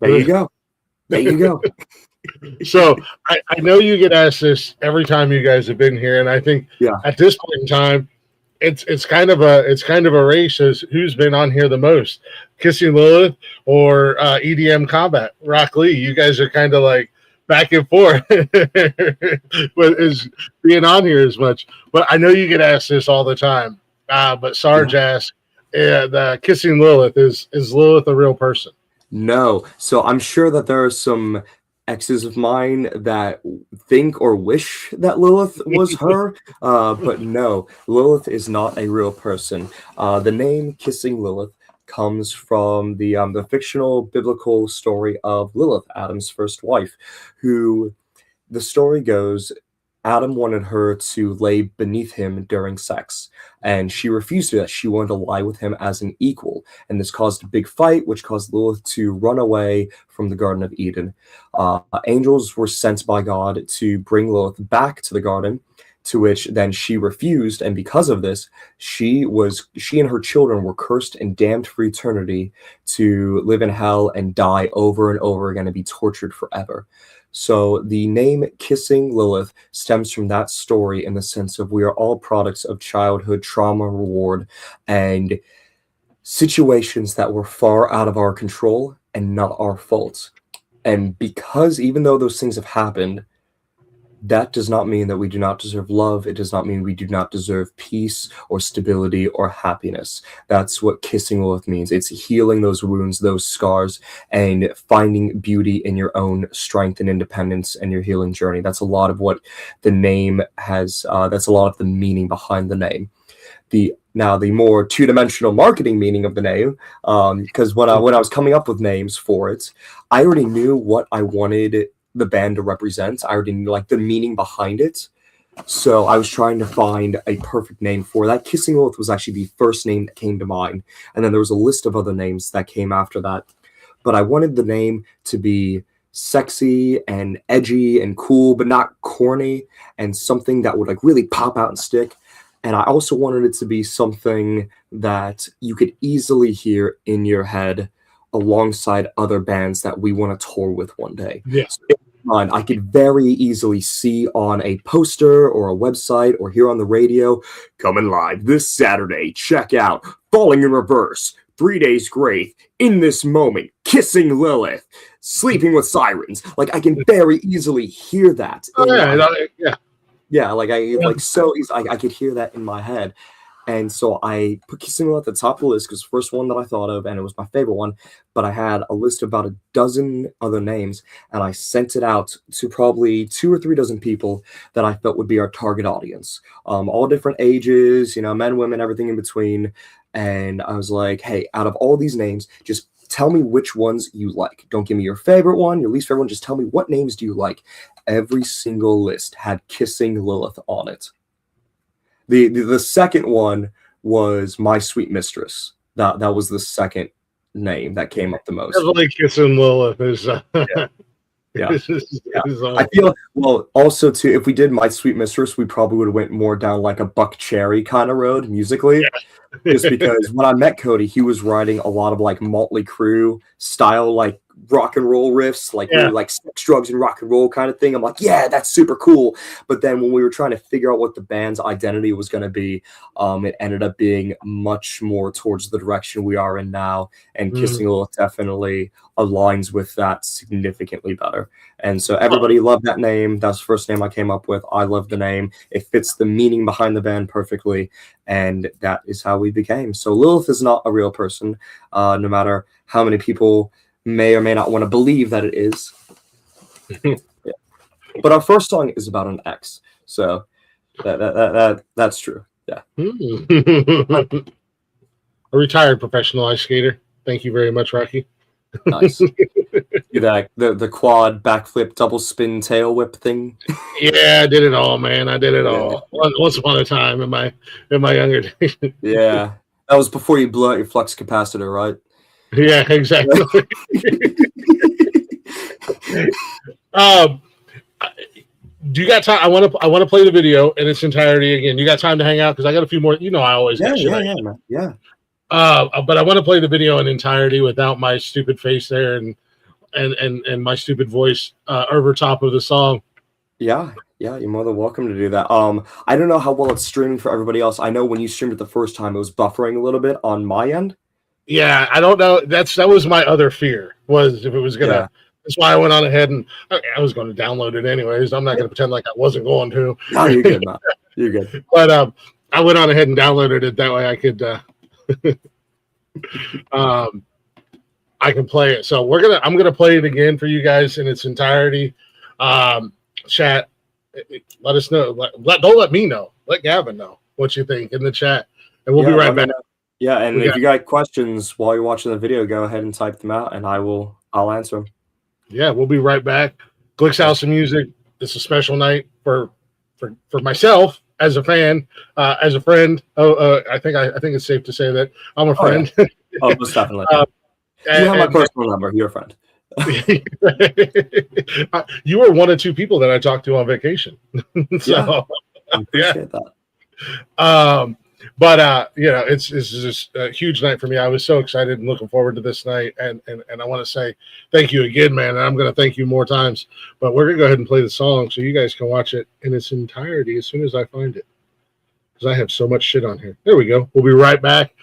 There you go. There you go. So I know you get asked this every time you guys have been here, and I think at this point in time, it's kind of a race as who's been on here the most, Kissing Lilith or EDM Combat. Rock Lee, you guys are kind of like back and forth with is being on here as much. But I know you get asked this all the time. But Sarge asked, the Kissing Lilith, is Lilith a real person? No. So I'm sure that there are some exes of mine that think or wish that Lilith was her, but no, Lilith is not a real person. The name Kissing Lilith comes from the fictional biblical story of Lilith, Adam's first wife, who the story goes Adam wanted her to lay beneath him during sex, and she refused to do that. She wanted to lie with him as an equal, and this caused a big fight, which caused Lilith to run away from the Garden of Eden. Angels were sent by God to bring Lilith back to the garden, to which then she refused, and because of this, she and her children were cursed and damned for eternity to live in hell and die over and over again and be tortured forever. So the name Kissing Lilith stems from that story in the sense of we are all products of childhood trauma, reward, and situations that were far out of our control and not our fault. And because even though those things have happened, that does not mean that we do not deserve love. It does not mean we do not deserve peace or stability or happiness. That's what kissing Lilith means. It's healing those wounds, those scars, and finding beauty in your own strength and independence and your healing journey. That's a lot of what the name has. That's a lot of the meaning behind the name. The more two-dimensional marketing meaning of the name, because when I was coming up with names for it, I already knew what I wanted the band to represent. I already knew the meaning behind it, so I was trying to find a perfect name for that. Kissing Lilith was actually the first name that came to mind, and then there was a list of other names that came after that, but I wanted the name to be sexy and edgy and cool, but not corny, and something that would really pop out and stick. And I also wanted it to be something that you could easily hear in your head alongside other bands that we want to tour with one day. Yeah. So I could very easily see on a poster or a website or hear on the radio, coming live this Saturday, check out Falling in Reverse, 3 Days Grace, In This Moment, Kissing Lilith, Sleeping with Sirens. I can very easily hear that. Yeah, so easy. I could hear that in my head. And so I put Kissing Lilith at the top of the list because the first one that I thought of, and it was my favorite one, but I had a list of about a dozen other names, and I sent it out to probably 2 or 3 dozen people that I felt would be our target audience. All different ages, men, women, everything in between. And I was like, hey, out of all these names, just tell me which ones you like. Don't give me your favorite one, your least favorite one. Just tell me what names do you like. Every single list had Kissing Lilith on it. The second one was My Sweet Mistress. That was the second name that came up the most. Definitely Kissing Lilith is. Yeah. I feel also too. If we did My Sweet Mistress, we probably would have went more down a Buck Cherry kind of road musically. Yeah. Just because when I met Cody, he was writing a lot of Motley Crue style rock and roll riffs, really sex, drugs, and rock and roll kind of thing. I'm yeah, that's super cool. But then when we were trying to figure out what the band's identity was going to be, it ended up being much more towards the direction we are in now. And Kissing Lilith definitely aligns with that significantly better. And so everybody loved that name. That's the first name I came up with. I love the name. It fits the meaning behind the band perfectly. And that is how we became. So Lilith is not a real person, no matter how many people may or may not want to believe that it is. Yeah. But our first song is about an ex, so that's true. Yeah. A retired professional ice skater. Thank you very much, Rocky. Nice. The quad backflip double spin tail whip thing. Yeah, I did it all, man. I did it all. Once upon a time in my younger days. Yeah, that was before you blew out your flux capacitor, right? Yeah, exactly. Do you got time? I want to play the video in its entirety again. You got time to hang out because I got a few more. I always yeah. But I want to play the video in entirety without my stupid face there and my stupid voice over top of the song. Yeah, you're more than welcome to do that. I don't know how well it's streaming for everybody else. I know when you streamed it the first time, it was buffering a little bit on my end. Yeah, I don't know. That was my other fear, was if it was gonna. Yeah. That's why I went on ahead and I was going to download it anyways. I'm not going to pretend like I wasn't going to. No, you're good, man. You're good. But I went on ahead and downloaded it that way I could. I can play it. So I'm gonna play it again for you guys in its entirety. Chat, let us know. Don't let me know. Let Gavin know what you think in the chat, and we'll be right back. Yeah, and We if got, you got questions while you're watching the video, go ahead and type them out, and I'll answer them. yeah, we'll be right back. Glick's House of Music. It's a special night for myself as a fan, as a friend. I think it's safe to say that I'm a friend. Oh, yeah. Oh, most definitely. You have my personal number. You're a friend. You were one of two people that I talked to on vacation. So Yeah, I appreciate that. But it's just a huge night for me. I was so excited and looking forward to this night, and I want to say thank you again, man. And I'm going to thank you more times. But we're going to go ahead and play the song so you guys can watch it in its entirety as soon as I find it, because I have so much shit on here. There we go. We'll be right back.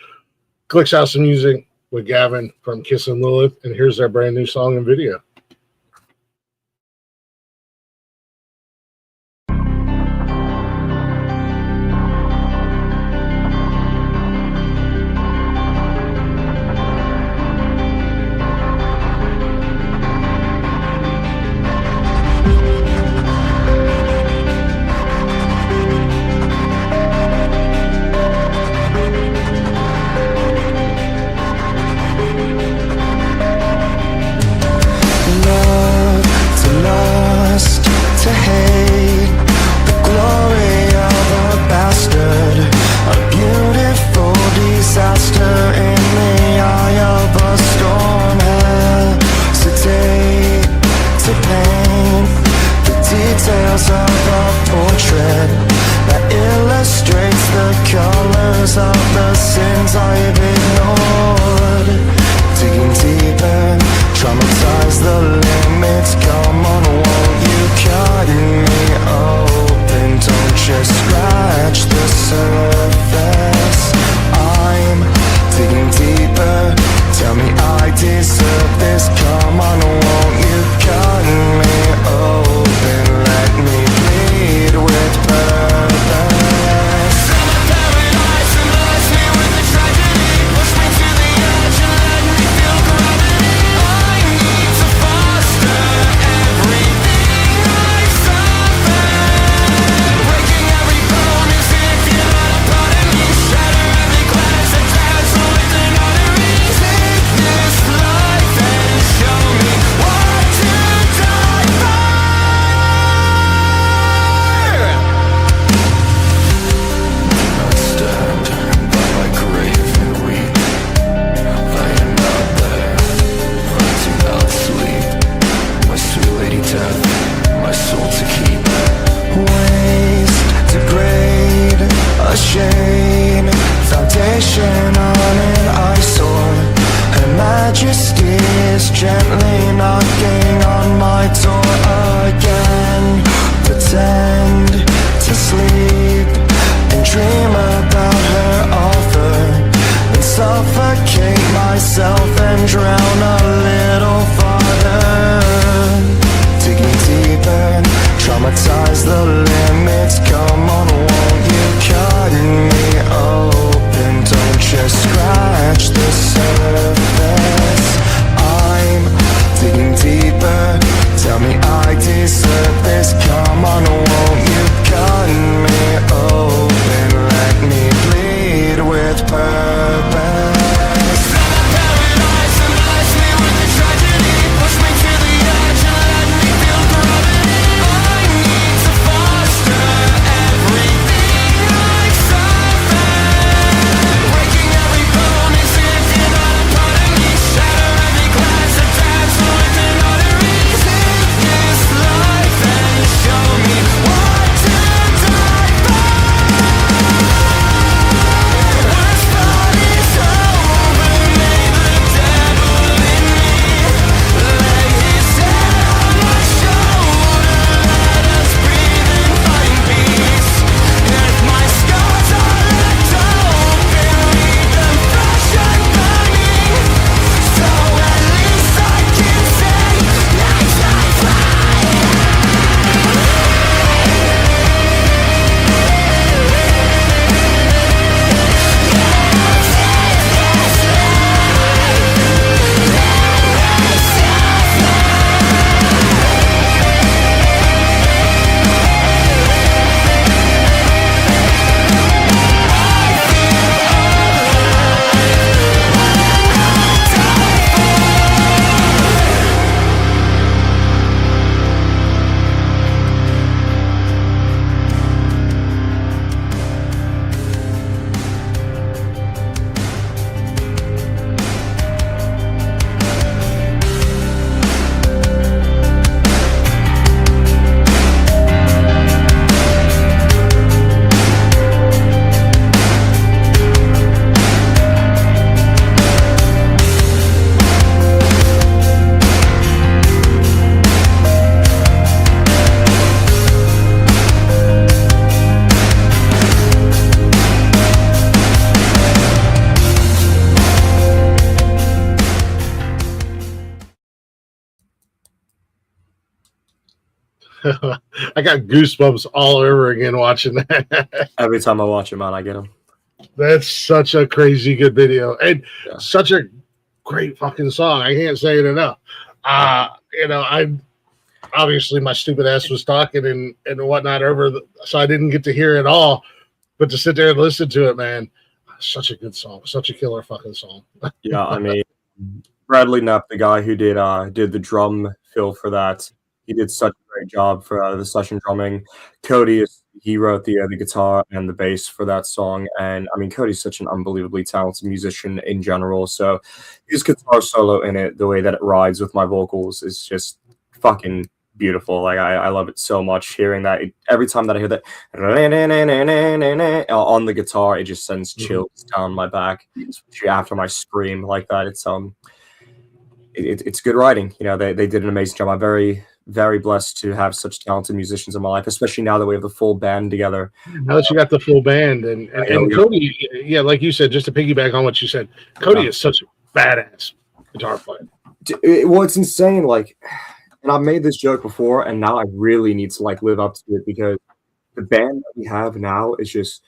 Glick's House of Music with Gavin from Kiss and Lilith, and here's their brand new song and video. I got goosebumps all over again watching that. Every time I watch it, man, I get them. That's such a crazy good video and Yeah. such a great fucking song. I can't say it enough. I obviously my stupid ass was talking and whatnot so I didn't get to hear it all. But to sit there and listen to it, man, such a good song, such a killer fucking song. Yeah, I mean, Bradley Knapp, the guy who did the drum fill for that, he did such a great job for the session drumming. Cody, he wrote the guitar and the bass for that song, and I mean, Cody's such an unbelievably talented musician in general. So his guitar solo in it, the way that it rides with my vocals, is just fucking beautiful. Like I love it so much. Hearing that every time that I hear that on the guitar, it just sends chills down my back, especially after my scream like that. It's good writing. You know, they did an amazing job. I'm very, very blessed to have such talented musicians in my life, especially now that we have the full band together. Now that you got the full band and Cody, yeah, like you said, just to piggyback on what you said, Cody is such a badass guitar player. Well, it's insane. Like, and I've made this joke before, and now I really need to like live up to it because the band that we have now is just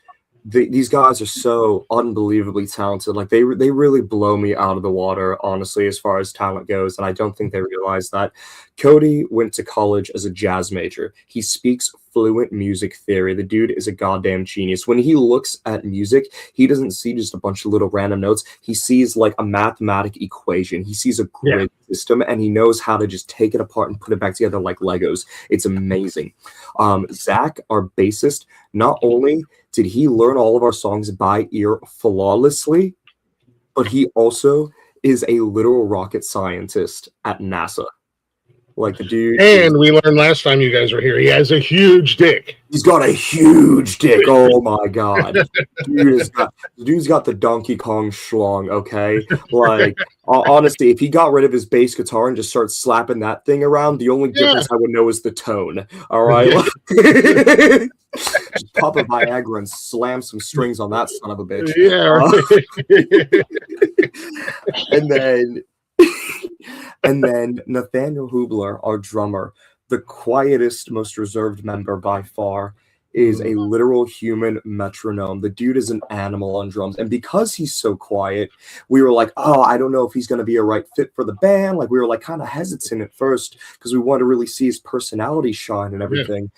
these guys are so unbelievably talented. Like they really blow me out of the water, honestly, as far as talent goes. And I don't think they realize that. Cody went to college as a jazz major. He speaks fluent music theory. The dude is a goddamn genius. When he looks at music, he doesn't see just a bunch of little random notes. He sees like a mathematic equation. He sees a grid system, and he knows how to just take it apart and put it back together like Legos. It's amazing. Zach, our bassist, not only did he learn all of our songs by ear flawlessly, but he also is a literal rocket scientist at NASA. Like the dude. And we learned last time you guys were here, he has a huge dick. He's got a huge dick. Oh my god. The dude's got the Donkey Kong schlong, okay? Like, honestly, if he got rid of his bass guitar and just started slapping that thing around, the only difference I would know is the tone. All right? Just pop a Viagra and slam some strings on that son of a bitch. Yeah. And then Nathaniel Hubler, our drummer, the quietest, most reserved member by far, is a literal human metronome. The dude is an animal on drums. And because he's so quiet, we were like, oh, I don't know if he's going to be a right fit for the band. Like we were like kind of hesitant at first because we wanted to really see his personality shine and everything. Yeah.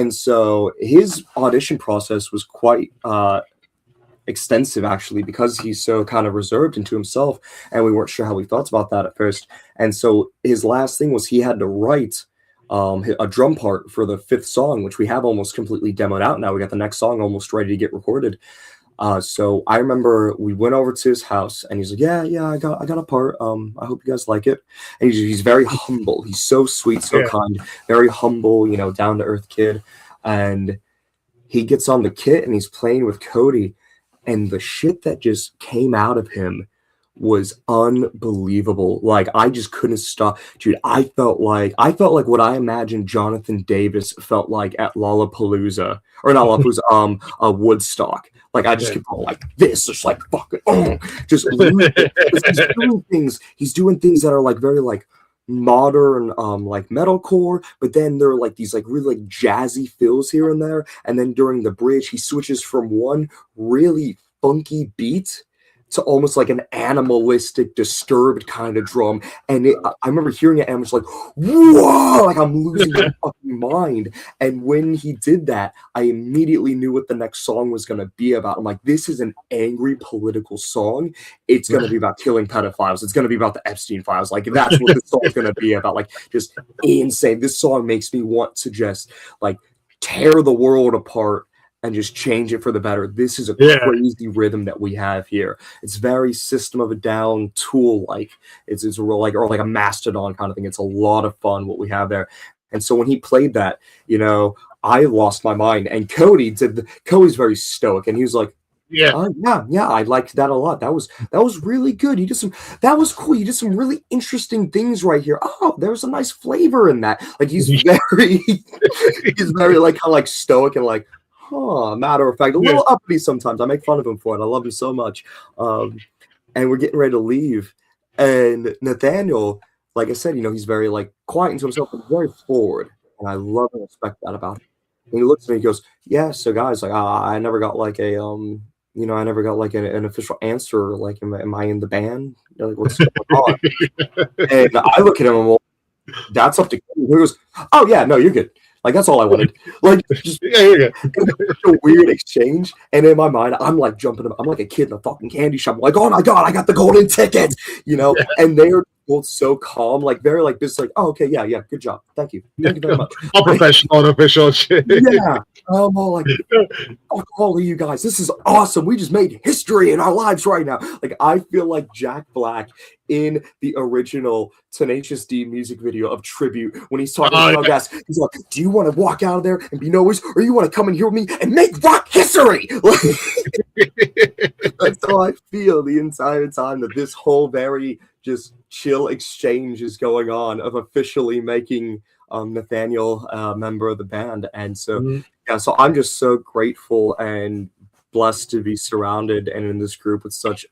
And so his audition process was quite extensive, actually, because he's so kind of reserved into himself, and we weren't sure how we felt about that at first. And so his last thing was he had to write a drum part for the 5th song, which we have almost completely demoed out now. We got the next song almost ready to get recorded. So I remember we went over to his house, and he's like, yeah, I got a part. I hope you guys like it. And he's very humble. He's so sweet, so kind, very humble, you know, down to earth kid. And he gets on the kit and he's playing with Cody. And the shit that just came out of him was unbelievable. Like I just couldn't stop, dude. I felt like what I imagined Jonathan Davis felt like at Lollapalooza, or not Lollapalooza, Woodstock. Like I just kept going like this, just like fucking, just he's doing things that are like very like modern like metalcore, but then there are like these like really like jazzy fills here and there, and then during the bridge he switches from one really funky beat to almost like an animalistic, disturbed kind of drum. And I remember hearing it and I was like, whoa, like I'm losing my fucking mind. And when he did that, I immediately knew what the next song was going to be about. I'm like, this is an angry political song. It's going to be about killing pedophiles. It's going to be about the Epstein files. Like that's what this song's going to be about. Like just insane. This song makes me want to just like tear the world apart and just change it for the better. This is a crazy rhythm that we have here. It's very System of a Down, Tool-like. It's like a Mastodon kind of thing. It's a lot of fun what we have there. And so when he played that, you know, I lost my mind. And Cody's very stoic, and he was like, yeah, I liked that a lot. That was really good. That was cool. You did some really interesting things right here. Oh, there's a nice flavor in that. Like he's very like kind of like stoic and like, matter of fact, a little uppity sometimes. I make fun of him for it. I love him so much. And we're getting ready to leave. And Nathaniel, like I said, you know, he's very like quiet into himself, but very forward. and I love and respect that about him. And he looks at me, he goes, "Yeah, so guys, like I never got like a I never got like an official answer. Like, am I in the band? Like, what's going on?" And I look at him and that's up to him. He goes, "Oh yeah, no, you're good. Like that's all I wanted." Like just you're good. a weird exchange. And in my mind, I'm like jumping. I'm like a kid in a fucking candy shop. I'm like, "Oh my god, I got the golden ticket!" And they're both so calm, like very like this, like, "Oh, okay, yeah, good job, thank you very much." All professional and official shit. Yeah, I'm all like, "Oh, all of you guys, this is awesome. We just made history in our lives right now." Like I feel like Jack Black in the original Tenacious D music video of Tribute when he's talking to Doug. He's like, "Do you want to walk out of there and be noise, or you want to come in here with me and make rock history?" That's how I feel the entire time that this whole very just chill exchange is going on of officially making Nathaniel a member of the band. And so so I'm just so grateful and blessed to be surrounded and in this group with such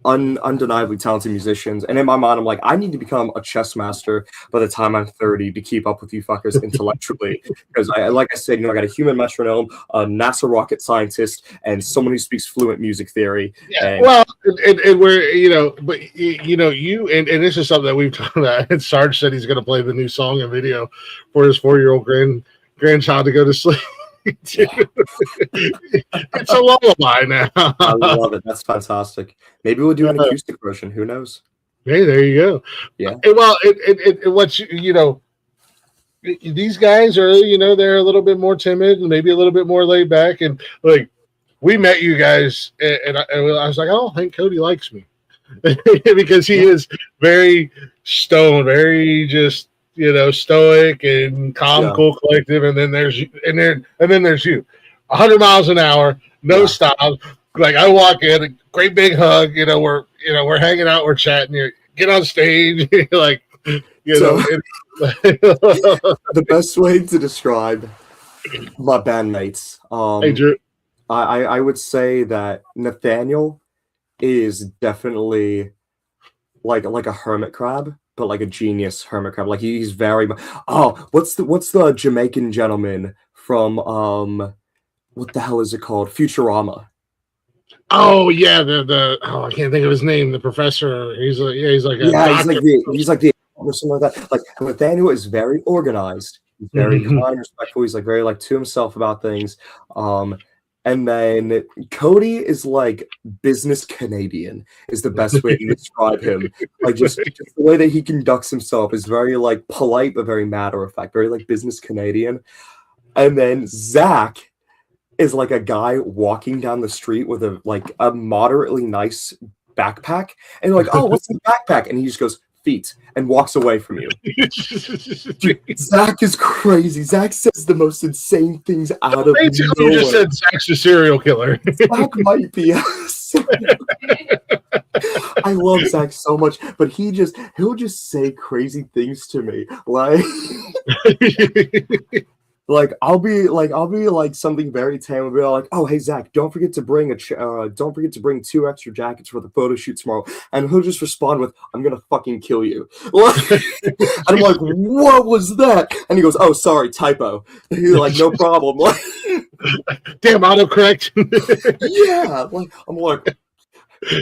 undeniably talented musicians. And in my mind, I'm like, I need to become a chess master by the time I'm 30 to keep up with you fuckers intellectually. Because like I said, I got a human metronome, a NASA rocket scientist, and someone who speaks fluent music theory. Yeah, well, and we're, but you, and this is something that we've talked about. And Sarge said he's going to play the new song and video for his 4-year-old grandchild to go to sleep. It's a lullaby now. I love it. That's fantastic. Maybe we'll do an acoustic version. Who knows? Hey, there you go. Yeah. Well, what's these guys are, they're a little bit more timid and maybe a little bit more laid back. And like, we met you guys, and I was like, I don't think Cody likes me because he is very stone, very just. Stoic and calm, cool, collective, and then there's you, and then there's you, 100 miles an hour, no stop. Like I walk in, a great big hug. We're hanging out, we're chatting. You get on stage, like the best way to describe my bandmates. Hey, Drew. I would say that Nathaniel is definitely like a hermit crab. But like a genius hermit crab. Like he's very what's the Jamaican gentleman from what the hell is it called? Futurama. Oh yeah, I can't think of his name. The professor. He's like he's like the or something like that. Like Nathaniel is very organized. He's very kind, respectful. He's like very like to himself about things. And then Cody is like business Canadian is the best way to describe him. Like just the way that he conducts himself is very like polite, but very matter of fact, very like business Canadian. And then Zach is like a guy walking down the street with a moderately nice backpack. And you're like, "Oh, what's the backpack?" And he just goes, "Feet," and walks away from you. Dude, Zach is crazy. Zach says the most insane things out of nowhere. You just said Zach's a serial killer. Zach might be a serial killer. I love Zach so much, but he'll just say crazy things to me. Like I'll be like something very tame and be like, "Oh, hey Zach, don't forget to bring 2 extra jackets for the photo shoot tomorrow." And he'll just respond with, "I'm gonna fucking kill you." And I'm like, "What was that?" And he goes, "Oh, sorry, typo." And he's like, "No problem." Damn, autocorrect. Yeah, like I'm like,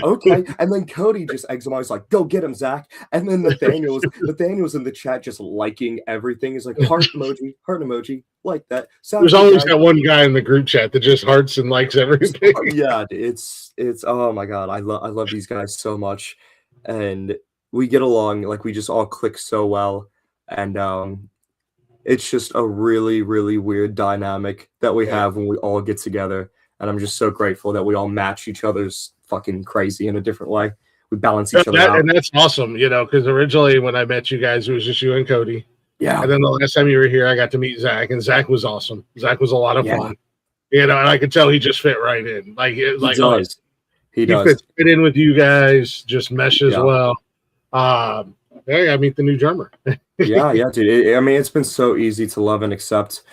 okay. And then Cody just eggs him on. He's like, "Go get him, Zach." And then Nathaniel's in the chat just liking everything. He's like, heart emoji, like that. There's always that one guy in the group chat that just hearts and likes everything. Yeah, it's oh my god, I love these guys so much, and we get along, like we just all click so well, and it's just a really, really weird dynamic that we have when we all get together, and I'm just so grateful that we all match each other's fucking crazy in a different way. We balance each other out. And that's awesome, because originally when I met you guys, it was just you and Cody. Yeah. And then the last time you were here, I got to meet Zach, and Zach was awesome. Zach was a lot of fun. And I could tell he just fit right in. He does. Fit in with you guys, just meshes well. I meet the new drummer. yeah, dude. It's been so easy to love and accept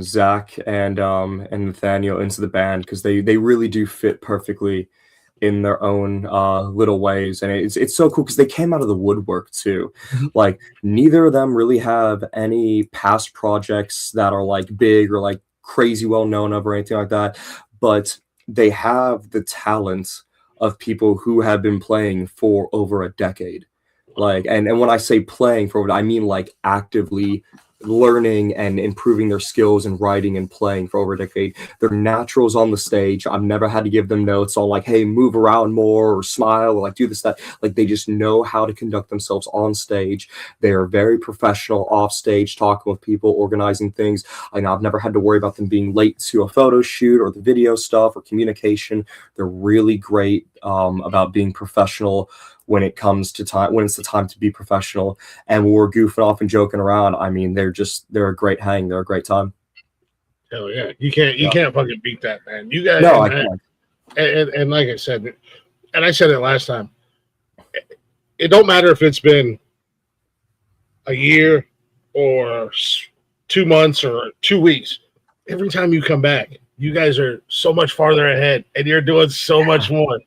Zach and Nathaniel into the band because they really do fit perfectly in their own little ways, and it's so cool because they came out of the woodwork too. Like neither of them really have any past projects that are like big or like crazy well known of or anything like that, but they have the talent of people who have been playing for over a decade. Like, and when I say playing for, I mean like actively learning and improving their skills and writing and playing for over a decade. They're naturals on the stage. I've never had to give them notes on like, hey, move around more or smile or like do this, that. Like they just know how to conduct themselves on stage. They are very professional off stage, talking with people, organizing things. I know I've never had to worry about them being late to a photo shoot or the video stuff or communication. They're really great about being professional when it comes to time, when it's the time to be professional. And when we're goofing off and joking around, I mean, they're a great hang. They're a great time. Hell yeah. You can't fucking beat that, man. You guys, no, I can't. And like I said, and I said it last time, it don't matter if it's been a year or 2 months or 2 weeks. Every time you come back, you guys are so much farther ahead and you're doing so much more.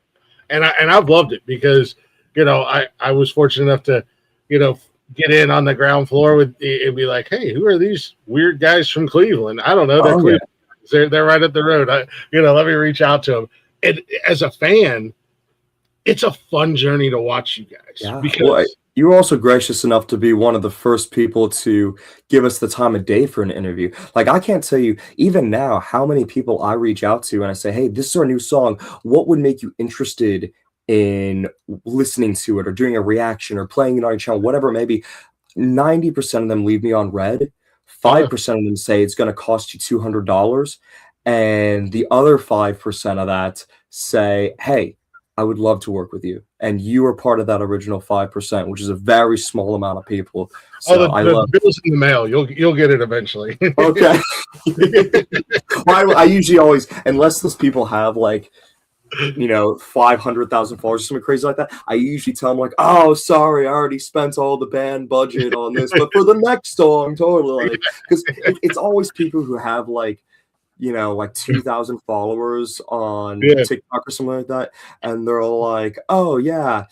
And I've loved it because, you know, I was fortunate enough to, you know, get in on the ground floor with and be like, hey, who are these weird guys from Cleveland? I don't know. They're Cleveland. Yeah. They're right up the road. Let me reach out to them. And as a fan, it's a fun journey to watch you guys. Yeah. Because you were also gracious enough to be one of the first people to give us the time of day for an interview. Like, I can't tell you, even now, how many people I reach out to and I say, hey, this is our new song. What would make you interested in listening to it or doing a reaction or playing it on your channel, whatever it may be? 90% of them leave me on red. 5% of them say it's going to cost you $200. And the other 5% of that say, hey, I would love to work with you. And you are part of that original 5%, which is a very small amount of people. So the bill's in the mail. You'll get it eventually. Okay. Well, I usually always, unless those people have like, 500,000 followers or something crazy like that, I usually tell them like, oh, sorry, I already spent all the band budget on this, but for the next song, totally. Because it's always people who have like 2,000 followers on TikTok or something like that, and they're all like, "Oh yeah,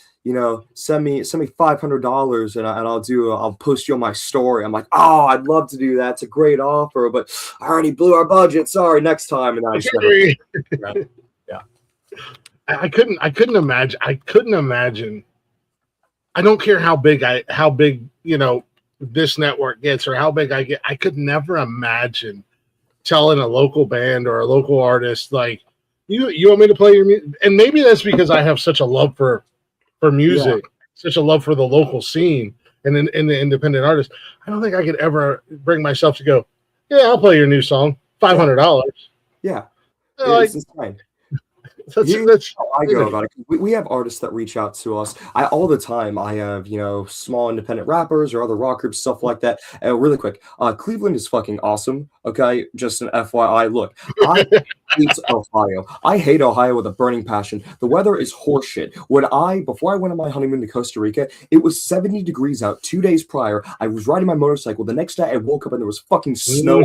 send me $500 and I'll post you on my story." I'm like, "Oh, I'd love to do that. It's a great offer, but I already blew our budget. Sorry, next time." And I yeah, I couldn't imagine. I don't care how big this network gets or how big I get. I could never imagine telling a local band or a local artist like, you want me to play your music? And maybe that's because I have such a love for music, such a love for the local scene and in the independent artists. I don't think I could ever bring myself to go, yeah, I'll play your new song, $500. Yeah, it's insane. That's how I go about it. We have artists that reach out to us all the time. I have, small independent rappers or other rock groups, stuff like that. Really quick, Cleveland is fucking awesome. Okay, just an FYI. Look, I hate Ohio. I hate Ohio with a burning passion. The weather is horseshit. Before I went on my honeymoon to Costa Rica, it was 70 degrees out 2 days prior. I was riding my motorcycle. The next day, I woke up and there was fucking snow.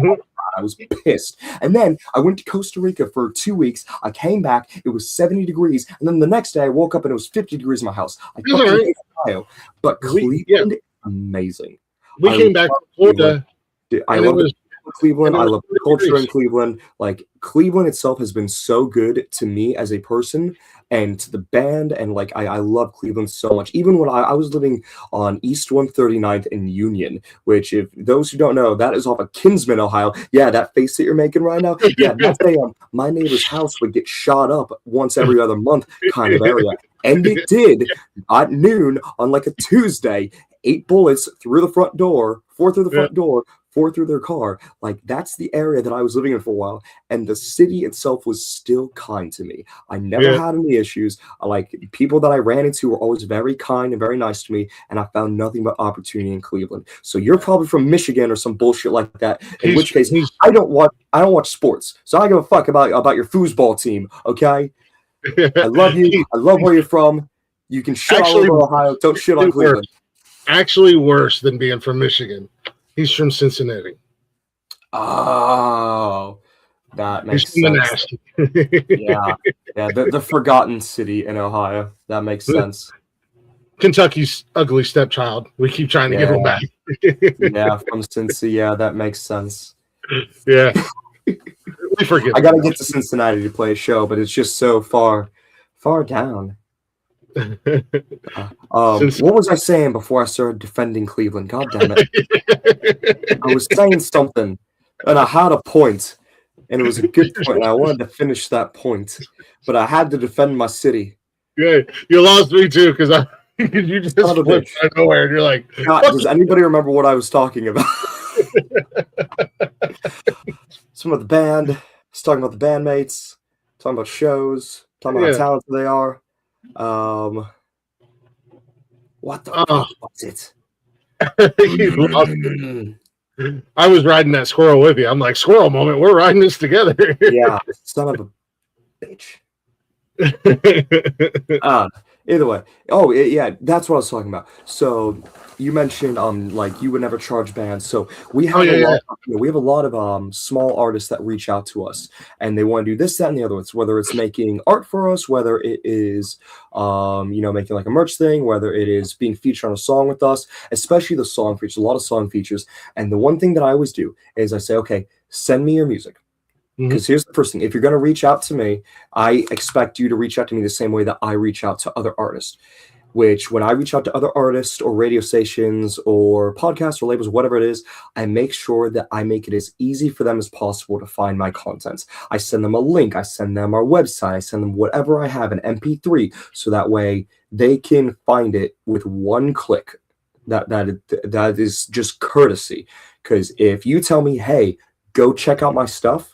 I was pissed. And then I went to Costa Rica for 2 weeks. I came back. It was 70 degrees. And then the next day I woke up and it was 50 degrees in my house. I fucking hate Ohio. But Cleveland, amazing. We came back from Florida. I love Cleveland. I love the culture in Cleveland. Like, Cleveland itself has been so good to me as a person and to the band. And like, I love Cleveland so much. Even when I was living on East 139th in Union, which, if those who don't know, that is off of Kinsman, Ohio. Yeah, that face that you're making right now. Yeah, that's my neighbor's house would get shot up once every other month kind of area. And it did at noon on like a Tuesday. 8 bullets through the front door, 4 through the front door, 4 through their car. Like, that's the area that I was living in for a while. And the city itself was still kind to me. I never had any issues. Like, people that I ran into were always very kind and very nice to me. And I found nothing but opportunity in Cleveland. So you're probably from Michigan or some bullshit like that. In which case, I don't watch sports. So I don't give a fuck about your foosball team. Okay. I love you. I love where you're from. You can shit all over Ohio. Don't shit on Cleveland. Actually worse than being from Michigan. He's from Cincinnati. Oh, That He's makes from the sense. nasty. Yeah, yeah, the forgotten city in Ohio. That makes sense. Kentucky's ugly stepchild. We keep trying to give him Yeah, back. yeah, from Cincy. Yeah, that makes sense. Yeah, we forgive I him. gotta get to Cincinnati to play a show, but it's just so far down. Since What was I saying before I started defending Cleveland? God damn it! I was saying something, and I had a point, and it was a good point, and I wanted to finish that point, but I had to defend my city. yeah, you lost me too because you just Son of a flipped bitch. out of nowhere and you're like, God, does anybody remember what I was talking about? Some of the band. I was talking about the bandmates. Talking about shows. Talking about how yeah. talented they are. What the fuck was it? You lost me. I was riding that squirrel with you. I'm like, squirrel moment. We're riding this together. Yeah, son of a bitch. Either way. Oh, yeah, that's what I was talking about. So you mentioned like you would never charge bands. So we have we have a lot of small artists that reach out to us and they want to do this, that, and the other. It's whether it's making art for us, whether it is making like a merch thing, whether it is being featured on a song with us, especially the song features, a lot of song features. And the one thing that I always do is I say, okay, send me your music. Because here's the first thing. If you're going to reach out to me, I expect you to reach out to me the same way that I reach out to other artists. Which when I reach out to other artists or radio stations or podcasts or labels, whatever it is, I make sure that I make it as easy for them as possible to find my content. I send them a link. I send them our website. I send them whatever I have, an MP3, so that way they can find it with one click. That is just courtesy. Because if you tell me, hey, go check out my stuff,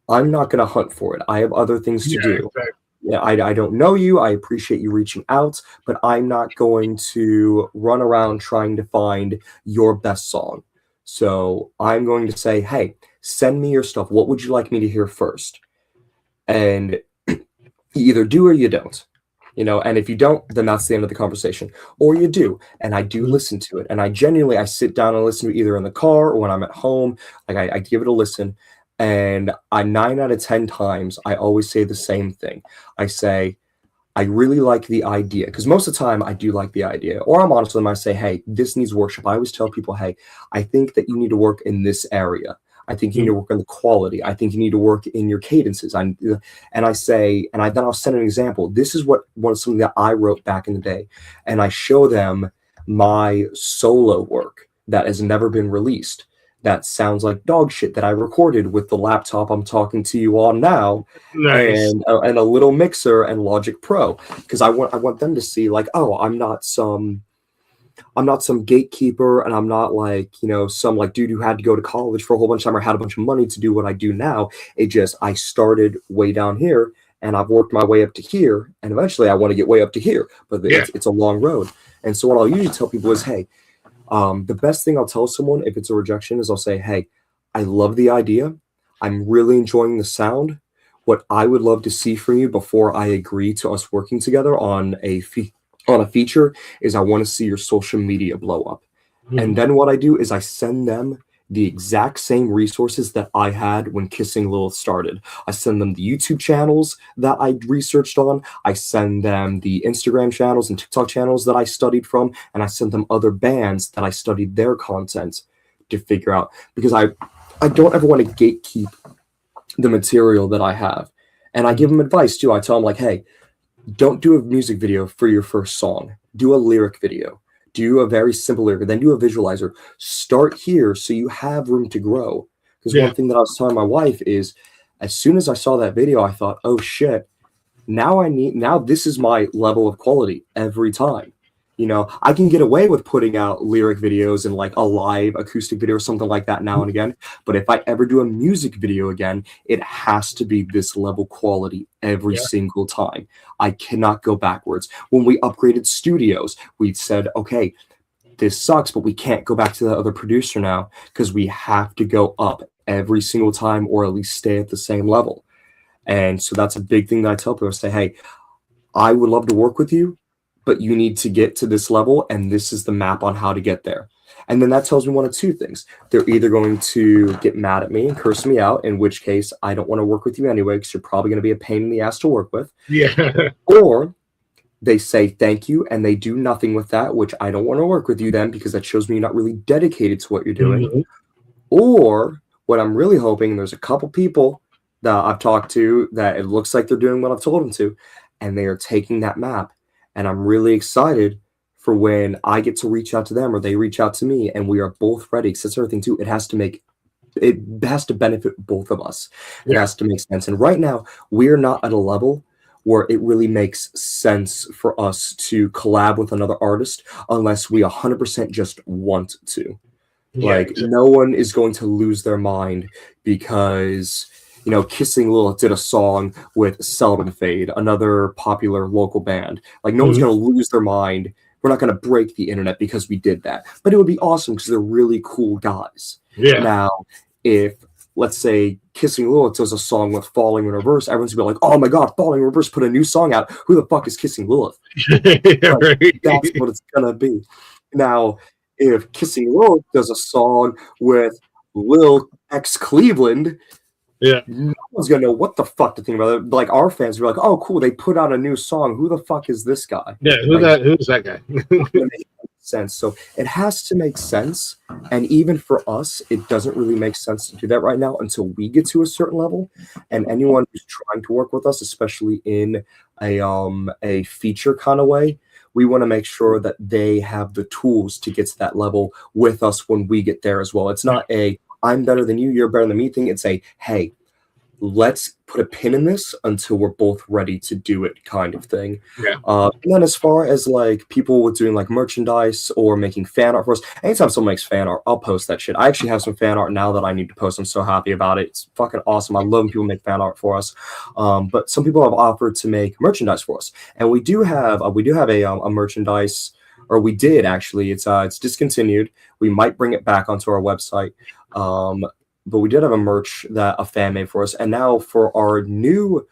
I'm not going to hunt for it. I have other things to do. Exactly. Yeah, I don't know you. I appreciate you reaching out, but I'm not going to run around trying to find your best song. So I'm going to say, hey, send me your stuff. What would you like me to hear first? And you either do or you don't. And if you don't, then that's the end of the conversation. Or you do, and I do listen to it. And I sit down and listen to it either in the car or when I'm at home. Like I give it a listen. And 9 out of 10 times, I always say the same thing. I say, I really like the idea. Because most of the time, I do like the idea. Or I'm honest with them. I say, hey, this needs worship. I always tell people, hey, I think that you need to work in this area. I think you need to work on the quality. I think you need to work in your cadences. And I say, then I'll send an example. This is something that I wrote back in the day. And I show them my solo work that has never been released. That sounds like dog shit that I recorded with the laptop I'm talking to you on now. Nice. And a little mixer and Logic Pro, because I want them to see like, oh, I'm not some gatekeeper, and I'm not like, some like dude who had to go to college for a whole bunch of time or had a bunch of money to do what I do now. I started way down here and I've worked my way up to here, and eventually I want to get way up to here, but it's a long road. And so what I'll usually tell people is, hey, the best thing I'll tell someone if it's a rejection is I'll say, hey, I love the idea. I'm really enjoying the sound. What I would love to see from you before I agree to us working together on a feature is I want to see your social media blow up. And then what I do is I send them the exact same resources that I had when Kissing Lilith started. I send them the YouTube channels that I researched on. I send them the Instagram channels and TikTok channels that I studied from. And I send them other bands that I studied their content to figure out. Because I don't ever want to gatekeep the material that I have. And I give them advice too. I tell them like, hey, don't do a music video for your first song. Do a lyric video. Do a very simple lyric, then do a visualizer. Start here so you have room to grow. Because one thing that I was telling my wife is, as soon as I saw that video, I thought, oh shit, now this is my level of quality every time. I can get away with putting out lyric videos and like a live acoustic video or something like that now and again. But if I ever do a music video again, it has to be this level quality every single time. I cannot go backwards. When we upgraded studios, we said, okay, this sucks, but we can't go back to the other producer now because we have to go up every single time or at least stay at the same level. And so that's a big thing that I tell people. I say, hey, I would love to work with you, but you need to get to this level, and this is the map on how to get there. And then that tells me one of two things. They're either going to get mad at me and curse me out, in which case I don't want to work with you anyway because you're probably going to be a pain in the ass to work with. Yeah. Or they say thank you and they do nothing with that, which I don't want to work with you then because that shows me you're not really dedicated to what you're doing. Mhm. Or what I'm really hoping, there's a couple people that I've talked to that it looks like they're doing what I've told them to, and they are taking that map. And I'm really excited for when I get to reach out to them or they reach out to me and we are both ready. Because that's everything too. It has to benefit both of us. It Yeah. has to make sense. And right now, we're not at a level where it really makes sense for us to collab with another artist unless we 100% just want to. Yeah, Like, exactly. no one is going to lose their mind because, Kissing Lilith did a song with Seldom Fade, another popular local band. Like, no one's Mhm. going to lose their mind. We're not going to break the internet because we did that. But it would be awesome because they're really cool guys. Yeah. Now, if, let's say, Kissing Lilith does a song with Falling in Reverse, everyone's going to be like, oh my God, Falling in Reverse put a new song out. Who the fuck is Kissing Lilith? Yeah, right. That's what it's going to be. Now, if Kissing Lilith does a song with Lil X Cleveland, Yeah. no one's gonna know what the fuck to think about it. Like our fans will be like, "Oh, cool, they put out a new song. Who the fuck is this guy?" Yeah. Who's that guy? Doesn't make sense. So it has to make sense, and even for us, it doesn't really make sense to do that right now until we get to a certain level. And anyone who's trying to work with us, especially in a feature kind of way, we want to make sure that they have the tools to get to that level with us when we get there as well. It's not a I'm better than you, you're better than me thing. It's a hey, let's put a pin in this until we're both ready to do it kind of thing. Yeah. And then as far as like people with doing like merchandise or making fan art for us, anytime someone makes fan art, I'll post that shit. I actually have some fan art now that I need to post. I'm so happy about it. It's fucking awesome. I love when people make fan art for us. But some people have offered to make merchandise for us, and we do have a merchandise, or we did actually. It's discontinued. We might bring it back onto our website. But we did have a merch that a fan made for us. And now for our new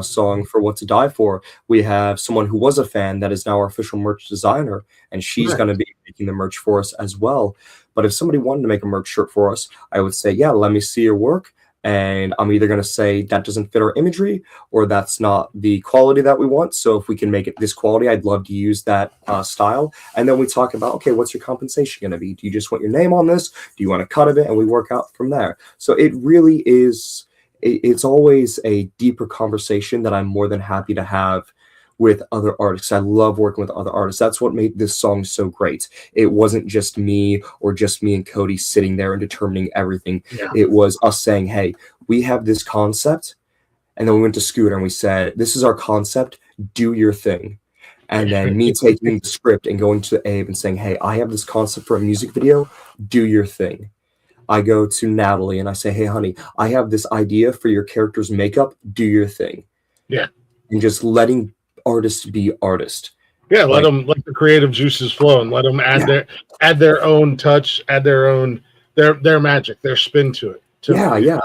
song for What to Die For, we have someone who was a fan that is now our official merch designer, and she's Nice. going to be making the merch for us as well. But if somebody wanted to make a merch shirt for us, I would say, yeah, let me see your work. And I'm either going to say that doesn't fit our imagery or that's not the quality that we want. So if we can make it this quality, I'd love to use that style. And then we talk about, okay, what's your compensation going to be? Do you just want your name on this? Do you want a cut of it? And we work out from there. So it really is, it's always a deeper conversation that I'm more than happy to have with other artists. I love working with other artists. That's what made this song so great. It wasn't just me or just me and Cody sitting there and determining everything. Yeah. It was us saying, hey, we have this concept. And then we went to Scooter and we said, this is our concept. Do your thing. And then me taking the script and going to Abe and saying, hey, I have this concept for a music video. Do your thing. I go to Natalie and I say, hey, honey, I have this idea for your character's makeup. Do your thing. Yeah. And just letting artists be artists. Yeah, let the creative juices flow and let them add their own touch, add their own their magic, their spin to it. Yeah.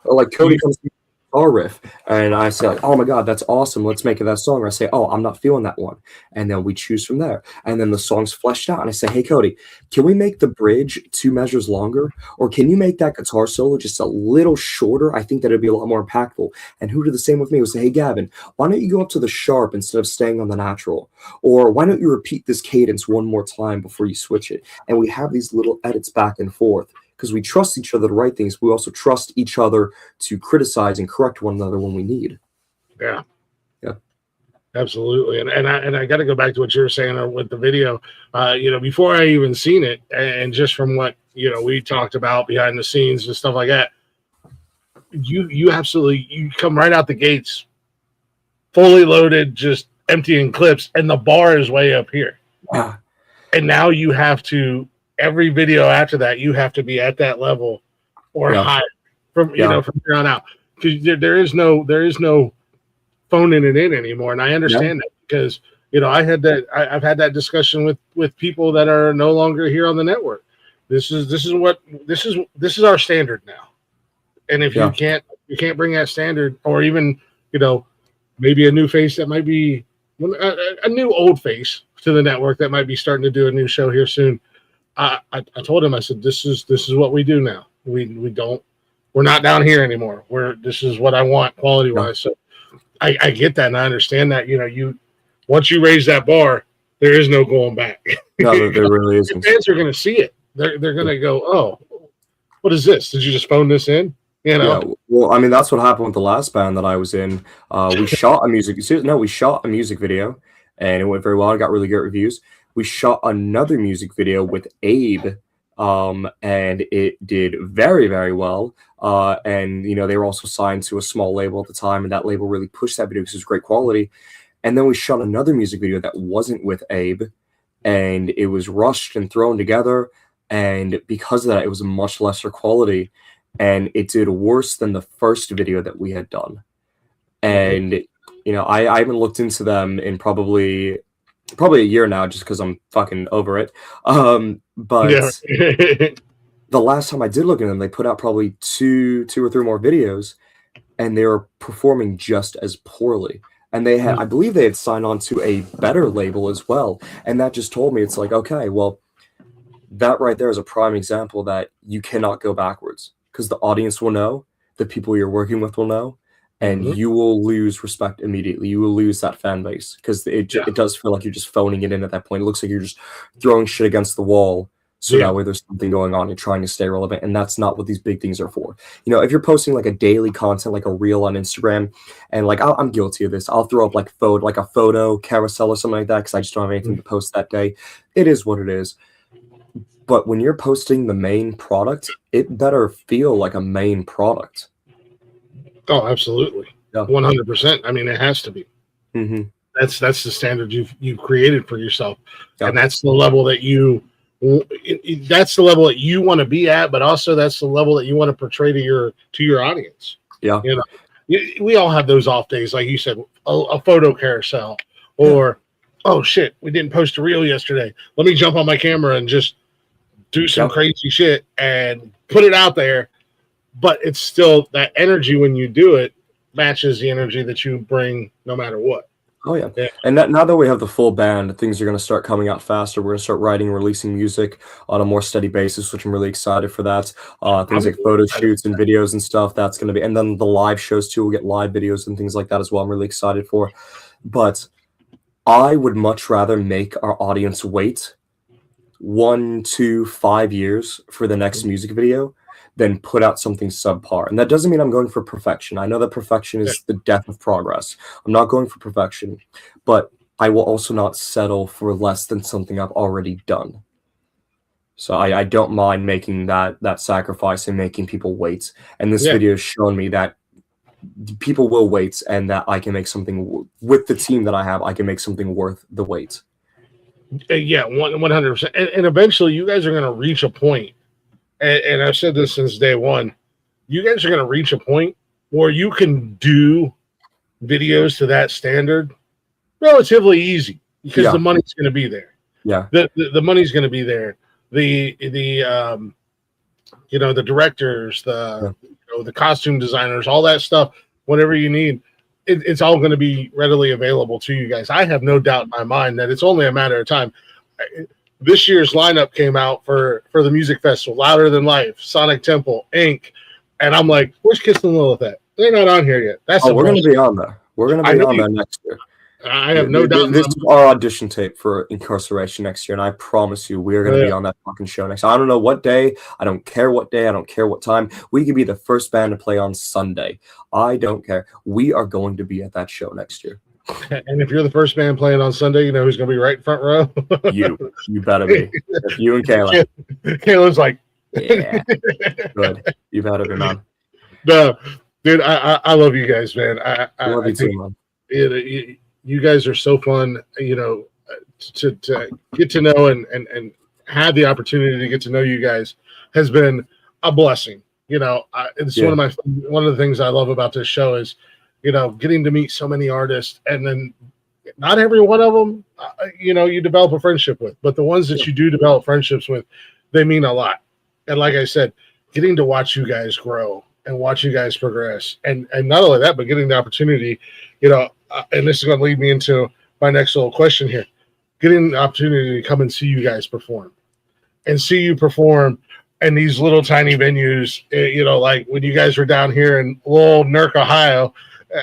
Like Cody comes to guitar riff and I say, like, oh my God, that's awesome. Let's make it that song. Or I say, oh, I'm not feeling that one. And then we choose from there. And then the song's fleshed out. And I say, hey, Cody, can we make the bridge 2 measures longer? Or can you make that guitar solo just a little shorter? I think that it'd be a lot more impactful. And who did the same with me? We say, hey, Gavin, why don't you go up to the sharp instead of staying on the natural? Or why don't you repeat this cadence one more time before you switch it? And we have these little edits back and forth. Because we trust each other to write things, we also trust each other to criticize and correct one another when we need. Yeah, yeah, absolutely. And I got to go back to what you were saying with the video. Before I even seen it, and just from what we talked about behind the scenes and stuff like that, you absolutely you come right out the gates, fully loaded, just emptying clips, and the bar is way up here. Yeah. And now you have to. Every video after that, you have to be at that level or higher from here on out, because there is no phoning it in anymore. And I understand that because I've had that discussion with people that are no longer here on the network. This is our standard now. And if you can't bring that standard, or even maybe a new face that might be a new old face to the network that might be starting to do a new show here soon. I told him, I said, this is what we do now. We're not down here anymore. This is what I want quality wise. So I get that and I understand that. Once you raise that bar, there is no going back. No, there really isn't. Fans are going to see it. They're going to go, oh, what is this? Did you just phone this in? Yeah, well, I mean, that's what happened with the last band that I was in. We shot a music video, and it went very well. I got really great reviews. We shot another music video with Abe, and it did very, very well. And they were also signed to a small label at the time, and that label really pushed that video because it was great quality. And then we shot another music video that wasn't with Abe, and it was rushed and thrown together. And because of that, it was a much lesser quality, and it did worse than the first video that we had done. And I haven't looked into them in probably a year now, just because I'm fucking over it. But the last time I did look at them, they put out probably two or three more videos, and they were performing just as poorly. And they had, I believe, they had signed on to a better label as well. And that just told me, it's like, okay, well, that right there is a prime example that you cannot go backwards, because the audience will know, the people you're working with will know, and you will lose respect immediately. You will lose that fan base, because it does feel like you're just phoning it in at that point. It looks like you're just throwing shit against the wall, so that way there's something going on. You're trying to stay relevant, and that's not what these big things are for. If you're posting like a daily content, like a reel on Instagram, and like I'm guilty of this, I'll throw up like a photo carousel or something like that, because I just don't have anything to post that day. It is what it is. But when you're posting the main product, it better feel like a main product. Oh, absolutely. 100%. I mean, it has to be. Mm-hmm. That's the standard you've created for yourself. And that's the level that you want to be at, but also that's the level that you want to portray to your audience. Yeah. We all have those off days, like you said, a photo carousel, or oh shit, we didn't post a reel yesterday. Let me jump on my camera and just do some crazy shit and put it out there. But it's still that energy when you do it matches the energy that you bring no matter what. Oh, yeah. And now that we have the full band, things are going to start coming out faster. We're going to start writing and releasing music on a more steady basis, which I'm really excited for that. Things like photo shoots and videos and stuff, that's going to be... And then the live shows, too. We'll get live videos and things like that as well. I'm really excited for. But I would much rather make our audience wait 1, 2, 5 years for the next music video than put out something subpar. And that doesn't mean I'm going for perfection. I know that perfection is the death of progress. I'm not going for perfection, but I will also not settle for less than something I've already done. So I don't mind making that sacrifice and making people wait. And this video has shown me that people will wait, and that I can make something with the team that I have. I can make something worth the wait. Yeah, 100%. And eventually you guys are going to reach a point, and I've said this since day one, you guys are going to reach a point where you can do videos to that standard relatively easy, because the money's going to be there. Yeah. The money's going to be there. The directors, the costume designers, all that stuff, whatever you need, it's all going to be readily available to you guys. I have no doubt in my mind that it's only a matter of time. This year's lineup came out for the music festival: Louder Than Life, Sonic Temple, Inc. And I'm like, where's Kiss and Lilith at? They're not on here yet. We're going to be on there. We're going to be on there next year. I have no doubt. This is our audition tape for Incarceration next year, and I promise you, we're going to be on that fucking show next year. I don't know what day. I don't care what day. I don't care what time. We could be the first band to play on Sunday. I don't care. We are going to be at that show next year. And if you're the first band playing on Sunday, you know who's going to be right in front row? You better be. You and Kayla. Kayla's like, yeah, good. You better be, man. No, dude, I love you guys, man. I love you too, man. You guys are so fun, to get to know and have the opportunity to get to know you guys has been a blessing. It's one of the things I love about this show is, getting to meet so many artists, and then not every one of them, you develop a friendship with, but the ones that you do develop friendships with, they mean a lot. And like I said, getting to watch you guys grow and watch you guys progress, and not only that, but getting the opportunity, and this is going to lead me into my next little question here, getting the opportunity to come and see you guys perform. and see you perform in these little tiny venues. Like when you guys were down here in little Newark, Ohio,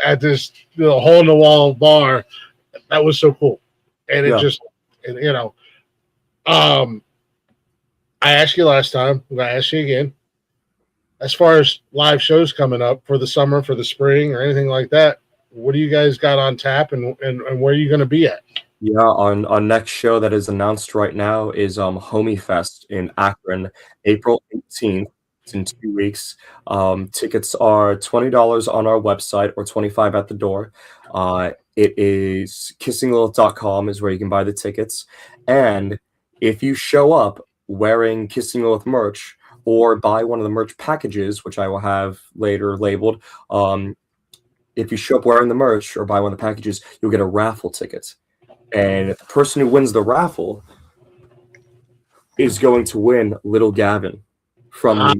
at this hole in the wall bar. That was so cool, and it just, I asked you last time. I'm gonna ask you again. As far as live shows coming up for the summer, for the spring, or anything like that, what do you guys got on tap, and where are you going to be at? Yeah, our next show that is announced right now is Homie Fest in Akron, April 18th. It's in 2 weeks. Tickets are $20 on our website or $25 at the door. It is kissinglilith.com is where you can buy the tickets. And if you show up wearing Kissing Lilith merch or buy one of the merch packages, which I will have later labeled, if you show up wearing the merch or buy one of the packages, you'll get a raffle ticket. And the person who wins the raffle is going to win Little Gavin from nice.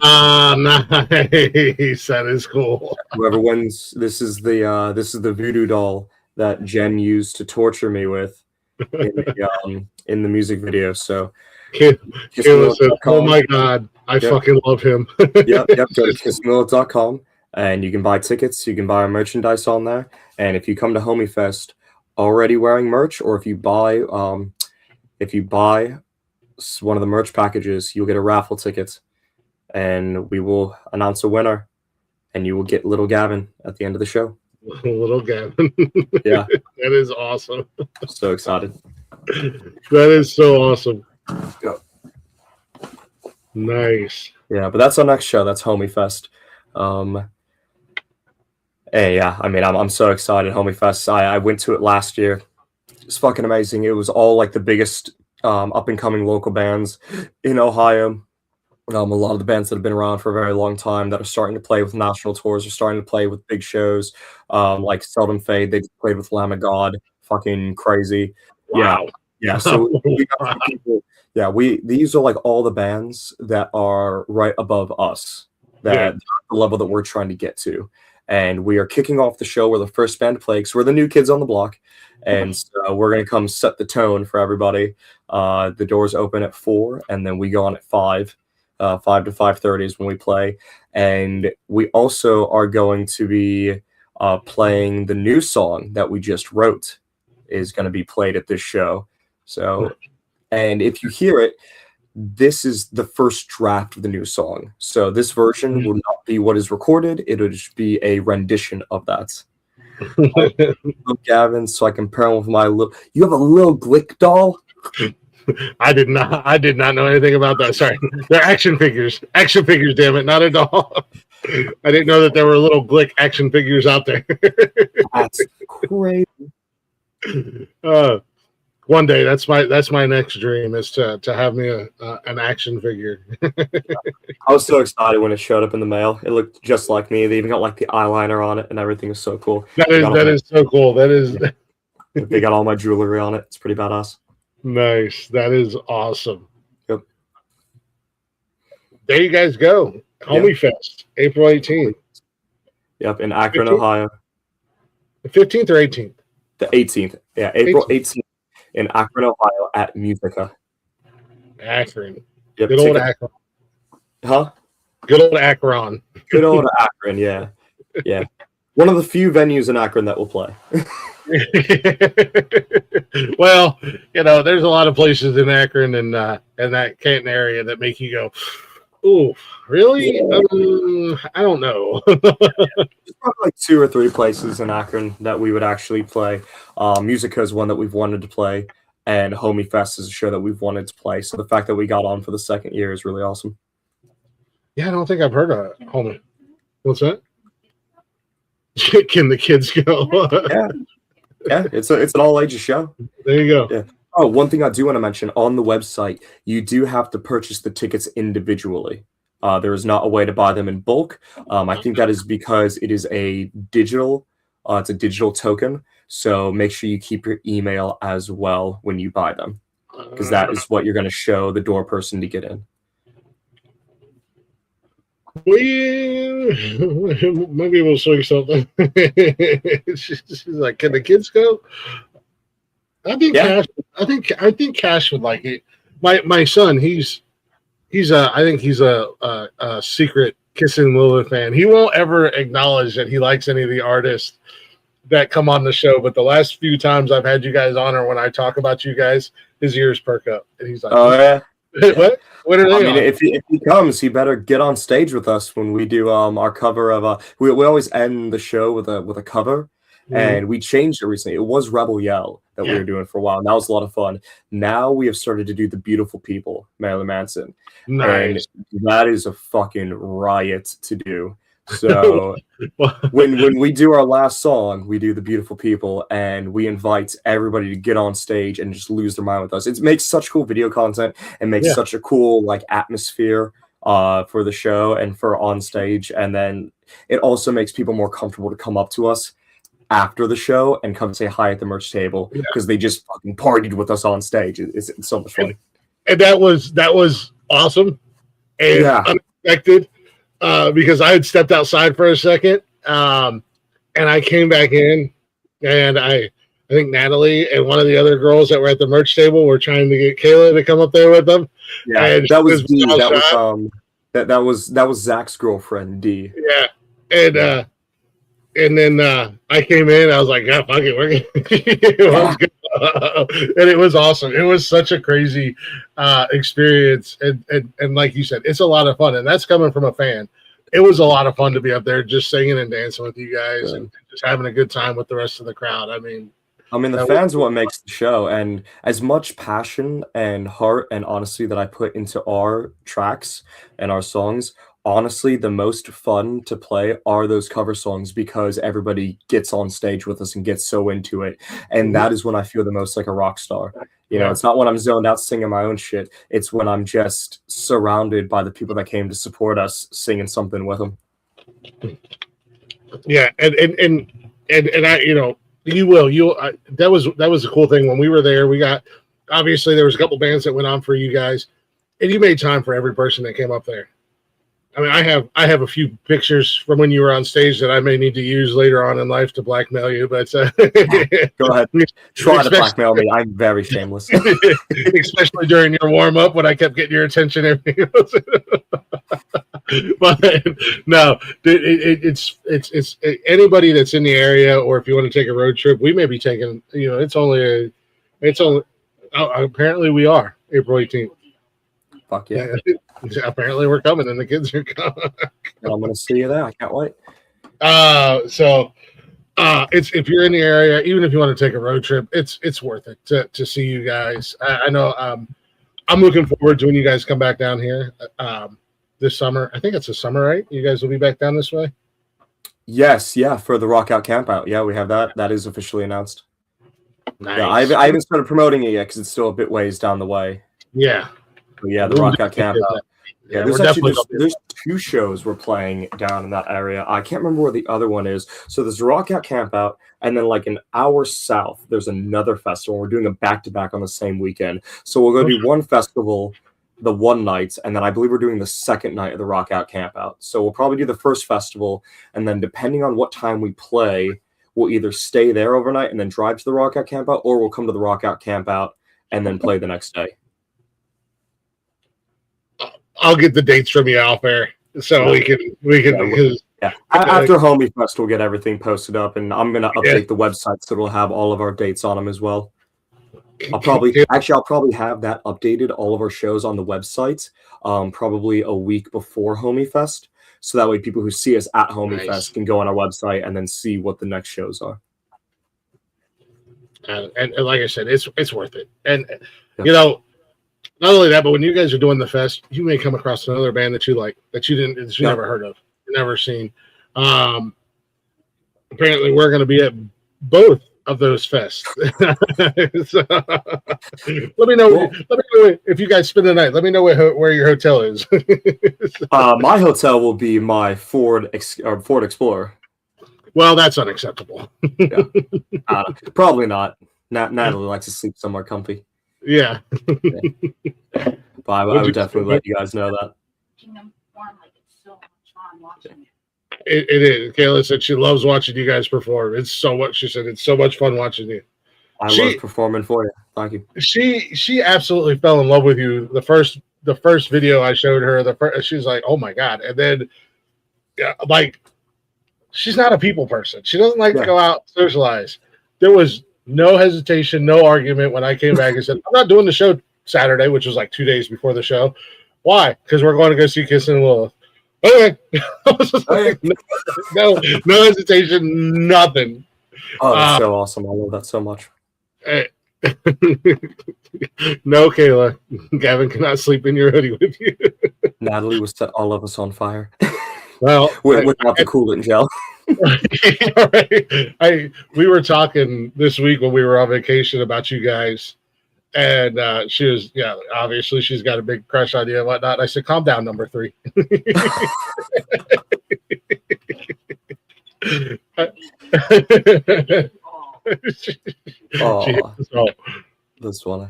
That is cool. Whoever wins, this is the voodoo doll that Jen used to torture me with in the music video. So oh my god, I fucking love him. Yep. Go to kissinglilith.com and you can buy tickets. You can buy our merchandise on there. And if you come to Homie Fest already wearing merch, or if you buy one of the merch packages, you'll get a raffle ticket, and we will announce a winner, and you will get Little Gavin at the end of the show. Little Gavin. Yeah. That is awesome. I'm so excited. That is so awesome. Yeah. Nice. Yeah, but that's our next show. That's Homie Fest. Hey, yeah, I mean, I'm so excited. Homie Fest. I went to it last year. It's fucking amazing. It was all like the biggest up and coming local bands in Ohio. A lot of the bands that have been around for a very long time that are starting to play with national tours, are starting to play with big shows, like Seldom Fade. They played with Lamb of God. Fucking crazy. Wow. Yeah. So we got some people. Yeah, these are like all the bands that are right above us, that the level that we're trying to get to. And we are kicking off the show. We're the first band to play because we're the new kids on the block. And so we're going to come set the tone for everybody. The doors open at 4, and then we go on at 5. 5 to 5:30 is when we play. And we also are going to be playing the new song that we just wrote is going to be played at this show. So, and if you hear it, this is the first draft of the new song. So this version will not be what is recorded. It'll just be a rendition of that. Gavin, so I compare him with my little. You have a little Glick doll? I did not know anything about that. Sorry. They're action figures. Action figures, damn it, not a doll. I didn't know that there were little Glick action figures out there. That's crazy. One day, that's my next dream, is to have me an action figure. I was so excited when it showed up in the mail. It looked just like me. They even got like the eyeliner on it, and everything is so cool. That is so cool. That is. They got all my jewelry on it. It's pretty badass. Nice. That is awesome. Yep. There you guys go. Homie Fest, April 18th. Yep, in Akron, 15th? Ohio. The 15th or 18th? The 18th. Yeah, April 18th in Akron, Ohio at Musica. Akron. Yep, Good old Akron. Huh? Good old Akron. Good old Akron, yeah. Yeah. One of the few venues in Akron that will play. Well, there's a lot of places in Akron and that Canton area that make you go, "Ooh, really? I don't know." There's probably like 2 or 3 places in Akron that we would actually play. Musica is one that we've wanted to play, and Homie Fest is a show that we've wanted to play. So the fact that we got on for the second year is really awesome. Yeah, I don't think I've heard of it. Homie. What's that? Can the kids go? Yeah, it's an all ages show. There you go. Yeah. Oh, one thing I do want to mention, on the website, you do have to purchase the tickets individually. There is not a way to buy them in bulk. I think that is because it is a digital. It's a digital token. So make sure you keep your email as well when you buy them, because that is what you're going to show the door person to get in. Maybe we'll swing something. She's like, "Can the kids go?" I think Cash would like it. My son, he's I think he's a secret Kissing Lilith fan. He won't ever acknowledge that he likes any of the artists that come on the show, but the last few times I've had you guys on, or when I talk about you guys, his ears perk up, and he's like, "Oh yeah, what? What are they?" I mean, if he comes, he better get on stage with us when we do our cover of we always end the show with a cover, and we changed it recently. It was Rebel Yell that we were doing for a while, and that was a lot of fun. Now we have started to do The Beautiful People, Marilyn Manson. Nice. And that is a fucking riot to do. So when we do our last song, we do The Beautiful People, and we invite everybody to get on stage and just lose their mind with us. It makes such cool video content and makes such a cool like atmosphere for the show and for on stage. And then it also makes people more comfortable to come up to us after the show and come say hi at the merch table because they just fucking partied with us on stage. It's so much fun. And that was awesome and unexpected. Because I had stepped outside for a second, and I came back in, and I think Natalie and one of the other girls that were at the merch table were trying to get Kayla to come up there with them. Yeah, and that was Zach's girlfriend, D. Yeah, and then I came in. I was like, "Yeah, fuck it, we're good." And it was awesome. It was such a crazy experience, and like you said, it's a lot of fun, and that's coming from a fan. It was a lot of fun to be up there, just singing and dancing with you guys, and just having a good time with the rest of the crowd. I mean, the fans are what makes the show, and as much passion and heart and honesty that I put into our tracks and our songs. Honestly, the most fun to play are those cover songs because everybody gets on stage with us and gets so into it. And that is when I feel the most like a rock star. You know, it's not when I'm zoned out singing my own shit. It's when I'm just surrounded by the people that came to support us singing something with them. Yeah. And I, you know, that was a cool thing when we were there. We got, obviously there was a couple bands that went on for you guys, and you made time for every person that came up there. I mean, I have a few pictures from when you were on stage that I may need to use later on in life to blackmail you, but go ahead. Try to blackmail me. I'm very shameless. Especially during your warm up when I kept getting your attention. But no, it's anybody that's in the area, or if you want to take a road trip, we may be taking. You know, it's only apparently we are April 18th. Fuck yeah. Apparently we're coming and the kids are coming. I'm going to see you there. I can't wait. So it's if you're in the area, even if you want to take a road trip, it's worth it to see you guys. I know I'm looking forward to when you guys come back down here this summer. I think it's the summer, right? You guys will be back down this way? Yes, yeah, for the Rock Out Campout. Yeah, we have that. That is officially announced. Nice. Yeah, I haven't started promoting it yet because it's still a bit ways down the way. Yeah. But yeah, the Rock Out Campout. Yeah, there's two shows we're playing down in that area. I can't remember where the other one is. So there's the Rock Out Campout, and then like an hour south, there's another festival. We're doing a back-to-back on the same weekend. So we'll go do one festival the one night, and then I believe we're doing the second night of the Rock Out Campout. So we'll probably do the first festival, and then depending on what time we play, we'll either stay there overnight and then drive to the Rock Out Campout, or we'll come to the Rock Out Campout and then play the next day. I'll get the dates from you out there, so we can. Yeah. After Homie Fest, we'll get everything posted up, and I'm gonna update the website so it'll have all of our dates on them as well. I'll probably have that updated, all of our shows on the website, probably a week before Homie Fest, so that way people who see us at Homie Fest can go on our website and then see what the next shows are. And like I said, it's worth it, and you know. Not only that, but when you guys are doing the fest, you may come across another band that you like that you never heard of, never seen. Apparently, we're going to be at both of those fests. So, let me know if you guys spend the night. Let me know where your hotel is. My hotel will be my Ford Explorer. Well, that's unacceptable. Yeah. Probably not. Natalie likes to sleep somewhere comfy. Yeah. But I would definitely let you guys know that. It is. Kayla said she loves watching you guys perform. She said it's so much fun watching you. I love performing for you. Thank you. She absolutely fell in love with you the first the first video I showed her, she's like, "Oh my god!" And then, like, she's not a people person. She doesn't like to go out socialize. There was no hesitation, no argument when I came back and said, "I'm not doing the show Saturday," which was like 2 days before the show. Why? Because we're going to go see Kiss and Lilith. Okay. I was just like, no hesitation, nothing. Oh, that's so awesome. I love that so much. No, Kayla. Gavin cannot sleep in your hoodie with you. Natalie will set all of us on fire. Well, without the coolant gel. Right. We were talking this week when we were on vacation about you guys, and she was, obviously she's got a big crush on you and whatnot. I said, "Calm down, number 3." That's funny.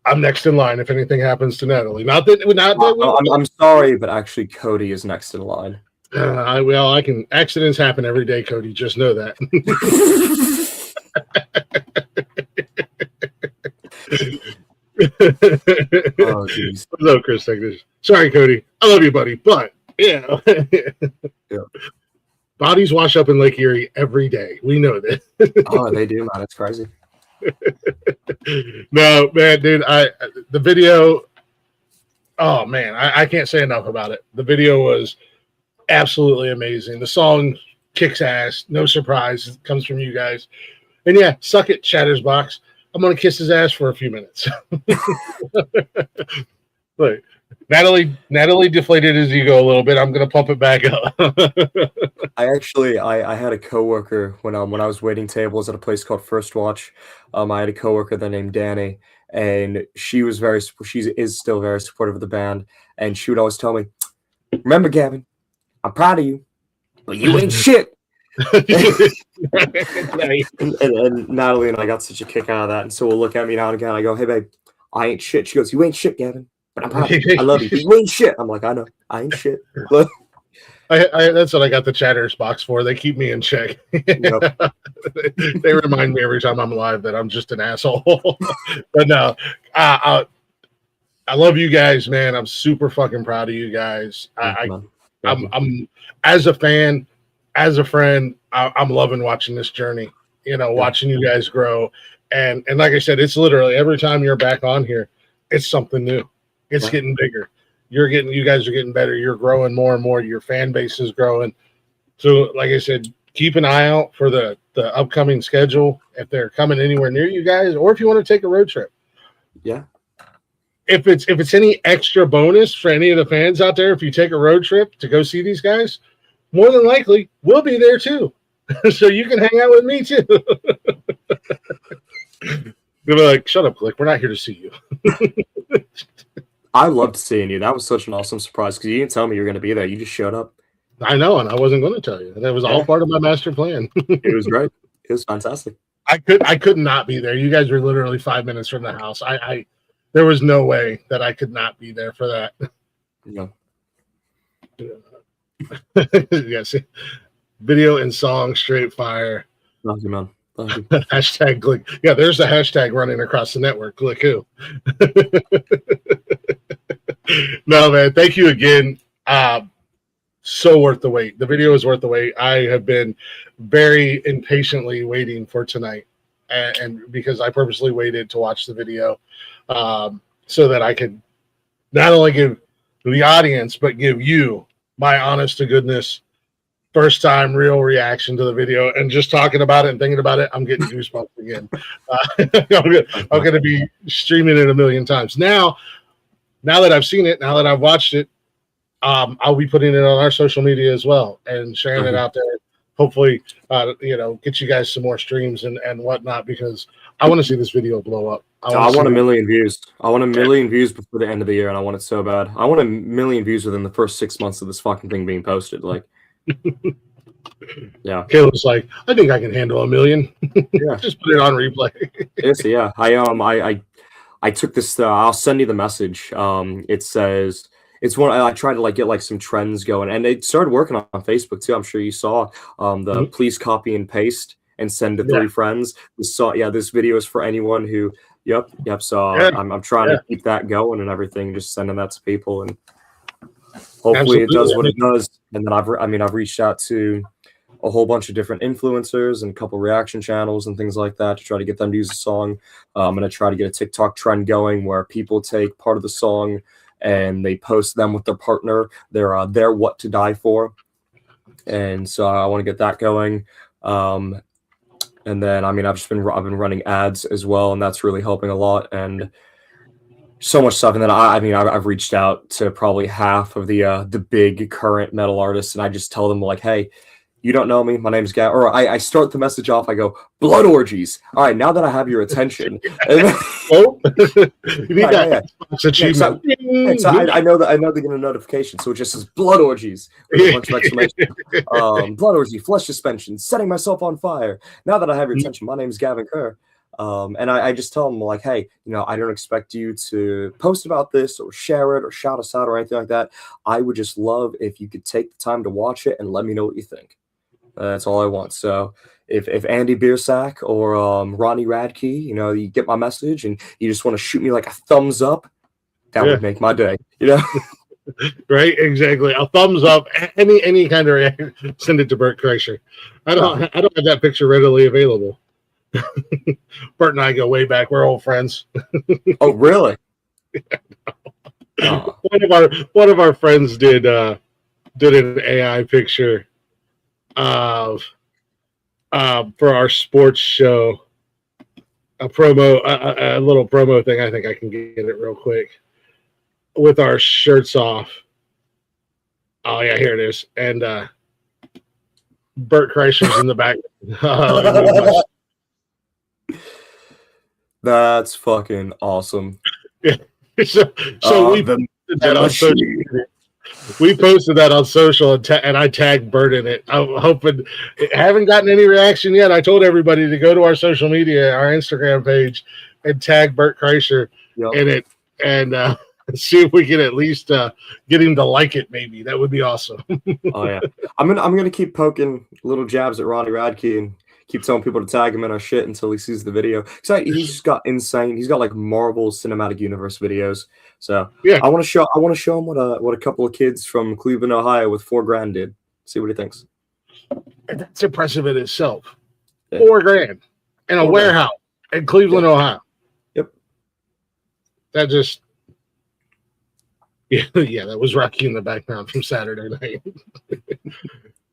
I'm next in line if anything happens to Natalie. I'm sorry, but actually Cody is next in line. Accidents happen every day, Cody. Just know that. Oh, geez. Hello, Chris. Sorry, Cody. I love you, buddy. But yeah. Bodies wash up in Lake Erie every day. We know that. Oh, they do, man. It's crazy. No, man, dude. The video. Oh man, I can't say enough about it. The video was absolutely amazing. The song kicks ass. No surprise, it comes from you guys. And yeah, suck it, Chattersbox. I'm gonna kiss his ass for a few minutes. Look, Natalie deflated his ego a little bit. I'm gonna pump it back up. I had a coworker when I was waiting tables at a place called First Watch. I had a coworker there named Danny, and she is still very supportive of the band, and she would always tell me, "Remember, Gavin, I'm proud of you, but you ain't shit." and Natalie and I got such a kick out of that, and so we'll look at me now and again. I go, "Hey, babe, I ain't shit." She goes, "You ain't shit, Gavin, but I'm proud of you. I love you. You ain't shit." I'm like, "I know, I ain't shit." That's what I got the Chatters box for. They keep me in check. Yep. They remind me every time I'm live that I'm just an asshole. But no, I love you guys, man. I'm super fucking proud of you guys. I'm as a fan, as a friend, I'm loving watching this journey. Watching you guys grow, and like I said, it's literally every time you're back on here, it's something new. It's getting bigger. You guys are getting better. You're growing more and more. Your fan base is growing. So, like I said, keep an eye out for the upcoming schedule if they're coming anywhere near you guys, or if you want to take a road trip. Yeah. If it's any extra bonus for any of the fans out there, if you take a road trip to go see these guys, more than likely we'll be there too. So you can hang out with me too. They'll be like, "Shut up, Glick. We're not here to see you." I loved seeing you. That was such an awesome surprise because you didn't tell me you were going to be there. You just showed up. I know, and I wasn't going to tell you. That was all part of my master plan. It was great. It was fantastic. I could not be there. You guys were literally 5 minutes from the house. There was no way that I could not be there for that. No. Yes. Video and song straight fire. Thank you, man. Thank you. Hashtag Glick. Yeah, there's a hashtag running across the network. Glick who? No, man. Thank you again. So worth the wait. The video is worth the wait. I have been very impatiently waiting for tonight, and because I purposely waited to watch the video, so that I could not only give the audience but give you my honest to goodness first time real reaction to the video. And just talking about it and thinking about it, I'm getting goosebumps again. I'm going to be streaming it a million times now that I've seen it, now that I've watched it. I'll be putting it on our social media as well and sharing it out there. Hopefully, get you guys some more streams and whatnot, because I want to see this video blow up. I want a million views. I want a million views before the end of the year, and I want it so bad. I want a million views within the first 6 months of this fucking thing being posted. Like, yeah. Caleb's like, I think I can handle 1 million. Yeah. Just put it on replay. Yes, yeah. I took this. I'll send you the message. It says. It's one I tried to get some trends going, and it started working on Facebook too. I'm sure you saw the please copy and paste, and send to Yeah. 3 friends. This video is for anyone who. Yep. So Yeah. I'm trying Yeah. to keep that going and everything, just sending that to people, and hopefully Absolutely. it does what it does. And then I've reached out to a whole bunch of different influencers and a couple reaction channels and things like that to try to get them to use the song. I'm gonna try to get a TikTok trend going where people take part of the song and they post them with their partner. They're what to die for, and so I want to get that going. And then I've been running ads as well, and that's really helping a lot. And so much stuff. And then I've reached out to probably half of the big current metal artists, and I just tell them like, hey, you don't know me. My name's Gab. Or I start the message off. I go, blood orgies. All right, now that I have your attention. Oh, you need that achievement. I know that they get a notification, so it just says blood orgies with a bunch of exclamation. Blood orgy, flesh suspension, setting myself on fire. Now that I have your attention, my name's Gavin Kerr. And I just tell them like, hey, I don't expect you to post about this or share it or shout us out or anything like that. I would just love if you could take the time to watch it and let me know what you think. That's all I want. So if Andy Biersack or Ronnie Radke, you get my message and you just want to shoot me like a thumbs up, that would make my day. Right, exactly. A thumbs up, any kind of reaction, send it to Bert Kreischer. I don't have that picture readily available. Bert and I go way back. We're old friends. Oh, really? One of our friends did an AI picture of for our sports show, a little promo thing. I think I can get it real quick with our shirts off. Oh yeah, here it is. And Bert Kreischer's in the back. That's fucking awesome. So we posted that on social media. We posted that on social and I tagged Bert in it. I'm hoping I haven't gotten any reaction yet. I told everybody to go to our social media, our Instagram page, and tag Bert Kreischer in it, and see if we can at least get him to like it. Maybe that would be awesome. Oh yeah, I'm gonna keep poking little jabs at Ronnie Radke and keep telling people to tag him in our shit until he sees the video. Cause he's just got insane. He's got like Marvel Cinematic Universe videos. So yeah, I want to show him what a couple of kids from Cleveland, Ohio, with $4,000 did. See what he thinks. And that's impressive in itself. Yeah. $4,000 in a warehouse in Cleveland, Ohio. Yep. That just. Yeah, that was Rocky in the background from Saturday night.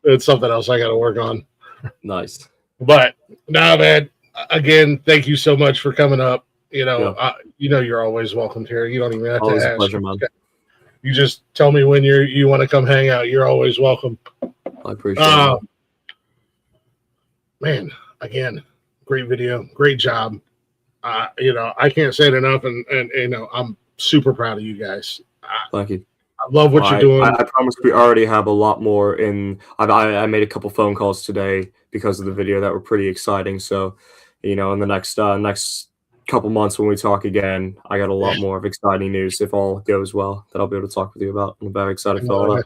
It's something else I got to work on. Nice. But no, man. Again, thank you so much for coming up. You're always welcome here. You don't even have always to ask. A pleasure, man. You just tell me when you want to come hang out. You're always welcome. I appreciate it. Man, again, great video, great job. I can't say it enough, and I'm super proud of you guys. Thank you. I love what you're doing. I promise we already have a lot more in. I made a couple phone calls today because of the video that were pretty exciting. So, in the next couple months when we talk again, I got a lot more of exciting news if all goes well that I'll be able to talk with you about. I'm very excited for all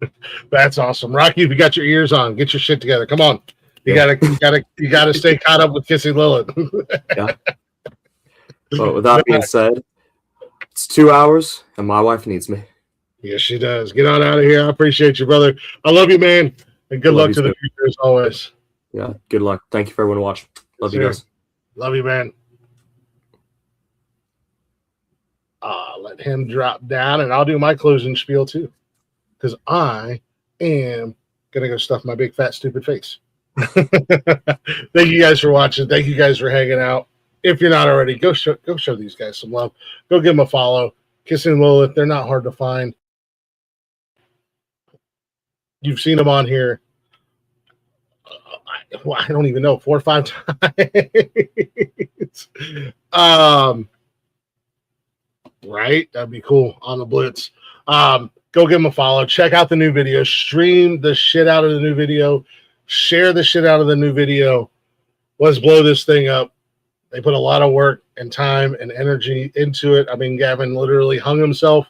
that. That's awesome, Rocky. If you got your ears on, get your shit together. Come on, you gotta stay caught up with Kissy Lilith. Yeah. But with that being said, it's 2 hours, and my wife needs me. Yes, she does. Get on out of here. I appreciate you, brother. I love you, man. And good luck to the future as always. Yeah, good luck. Thank you for everyone watching. Love you guys. Love you, man. Let him drop down, and I'll do my closing spiel too, because I am gonna go stuff my big fat stupid face. Thank you guys for watching. Thank you guys for hanging out. If you're not already, go show these guys some love. Go give them a follow. Kissing Lilith, they're not hard to find. You've seen them on here. I don't even know, 4 or 5 times. Right? That'd be cool on the Blitz. Go give them a follow. Check out the new video. Stream the shit out of the new video. Share the shit out of the new video. Let's blow this thing up. They put a lot of work and time and energy into it. I mean, Gavin literally hung himself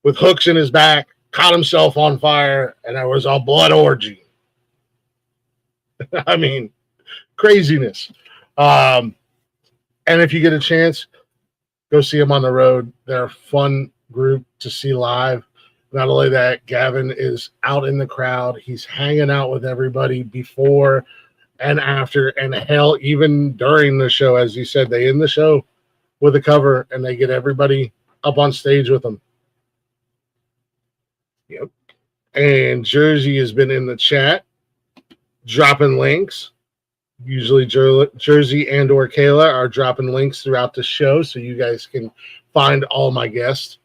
with hooks in his back, caught himself on fire, and there was a blood orgy. I mean, craziness. And if you get a chance, go see them on the road. They're a fun group to see live. Not only that, Gavin is out in the crowd. He's hanging out with everybody before and after, and hell, even during the show. As you said, they end the show with a cover, and they get everybody up on stage with them. Yep. And Jersey has been in the chat, dropping links. Usually Jersey and or Kayla are dropping links throughout the show so you guys can find all my guests.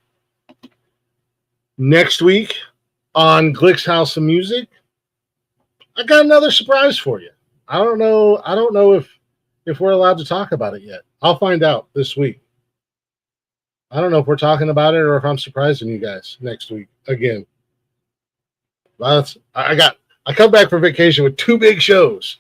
Next week on Glick's House of Music, I got another surprise for you. I don't know if we're allowed to talk about it yet. I'll find out this week. I don't know if we're talking about it or if I'm surprising you guys next week again. I come back from vacation with 2 big shows.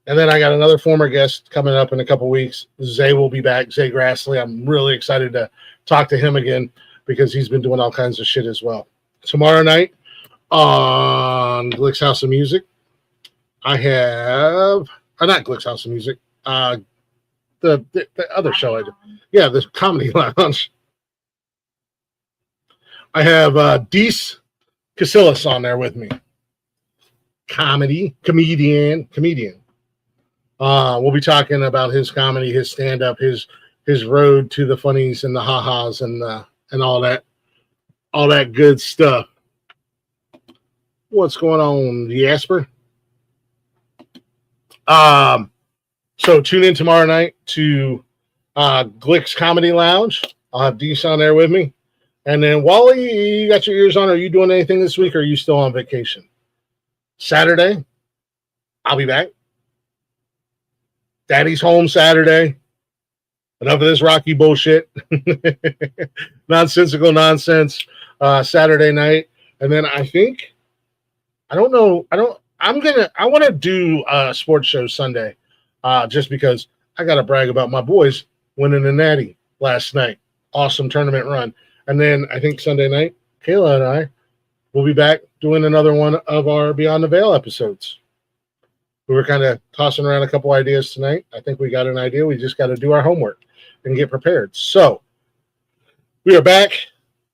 And then I got another former guest coming up in a couple weeks. Zay will be back, Zay Grassley. I'm really excited to talk to him again because he's been doing all kinds of shit as well. Tomorrow night on Glick's House of Music, I have not Glick's House of Music, the other show I do. Yeah, the Comedy Lounge. I have Dees Casillas on there with me. Comedian. We'll be talking about his comedy, his stand-up, his road to the funnies and the ha-has and all that good stuff. What's going on, Jasper? So tune in tomorrow night to Glick's Comedy Lounge. I'll have Dees on there with me. And then Wally, you got your ears on. Are you doing anything this week, or are you still on vacation? Saturday, I'll be back. Daddy's home Saturday. Enough of this Rocky bullshit. Nonsensical nonsense. Saturday night. And then I want to do a sports show Sunday. Just because I got to brag about my boys winning the Natty last night. Awesome tournament run. And then I think Sunday night, Kayla and I will be back doing another one of our Beyond the Veil episodes. We were kind of tossing around a couple ideas tonight. I think we got an idea. We just got to do our homework and get prepared. So we are back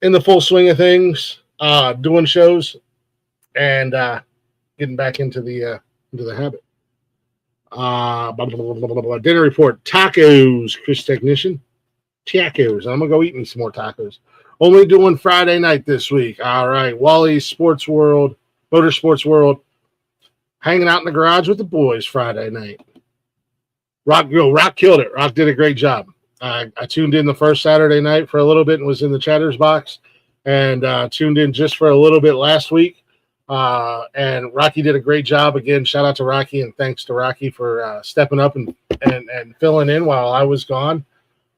in the full swing of things, doing shows and getting back into the habit. Dinner report. Tacos, Chris Technician. Tacos. I'm going to go eat me some more tacos. Only doing Friday night this week. All right. Wally's Sports World, Motorsports World. Hanging out in the garage with the boys Friday night. Rock killed it. Rock did a great job. I tuned in the first Saturday night for a little bit and was in the chatters box, and tuned in just for a little bit last week. And Rocky did a great job again. Shout out to Rocky, and thanks to Rocky for stepping up and filling in while I was gone,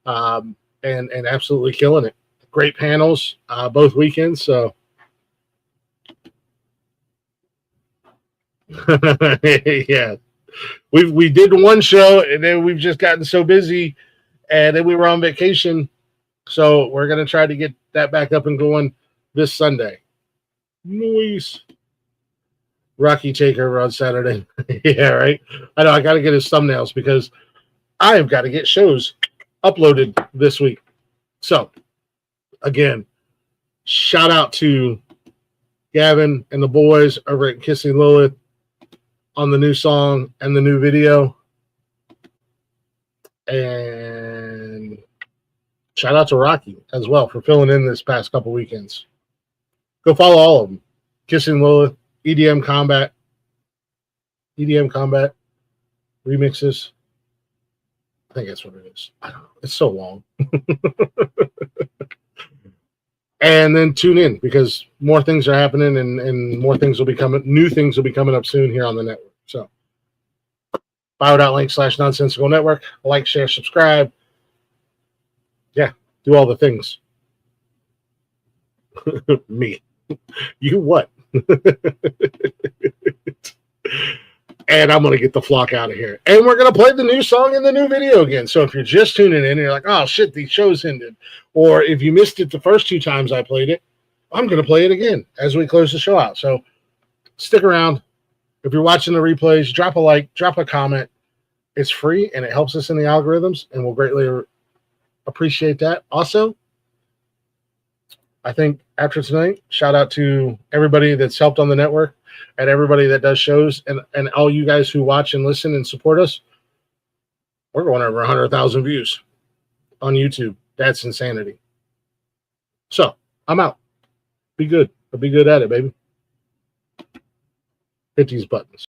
and absolutely killing it. Great panels both weekends. So. Yeah, we did one show and then we've just gotten so busy, and then we were on vacation, so we're gonna try to get that back up and going this Sunday. Nice. Rocky Taker on Saturday. Yeah, right. I know I got to get his thumbnails because I've got to get shows uploaded this week. So again, shout out to Gavin and the boys over at Kissing Lilith on the new song and the new video. And shout out to Rocky as well for filling in this past couple weekends. Go follow all of them. Kissing Lilith, EDM Combat remixes. I think that's what it is. I don't know. It's so long. And then tune in because more things are happening and more things will be coming. New things will be coming up soon here on the network. So bio.link/nonsensical network. Like, share, subscribe. Yeah, do all the things. Me. You what? And I'm going to get the flock out of here. And we're going to play the new song in the new video again. So if you're just tuning in and you're like, oh, shit, these shows ended. Or if you missed it the first 2 times I played it, I'm going to play it again as we close the show out. So stick around. If you're watching the replays, drop a like, drop a comment. It's free and it helps us in the algorithms, and we'll greatly appreciate that. Also, I think after tonight, shout out to everybody that's helped on the network and everybody that does shows, and all you guys who watch and listen and support us. We're going over 100,000 views on YouTube. That's insanity. So I'm out. Be good. But be good at it, baby. Hit these buttons.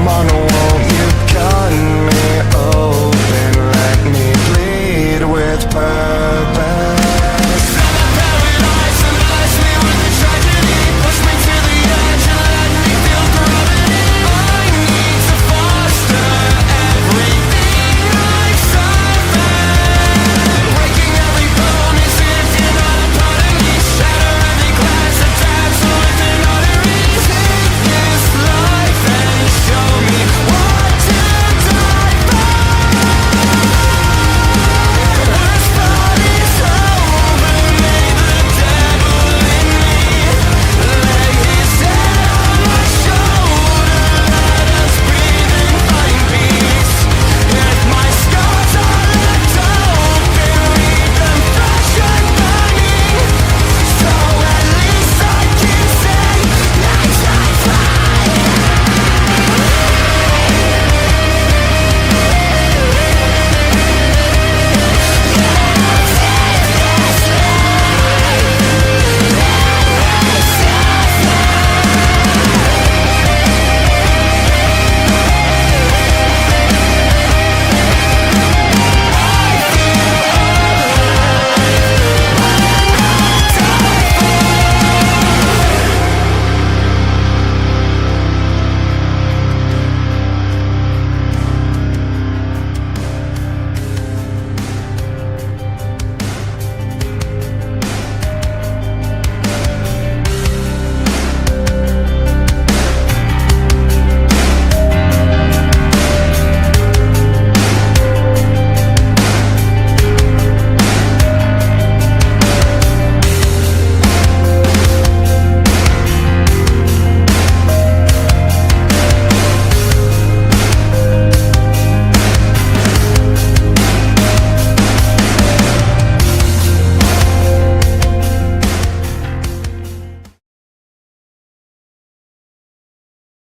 Come on.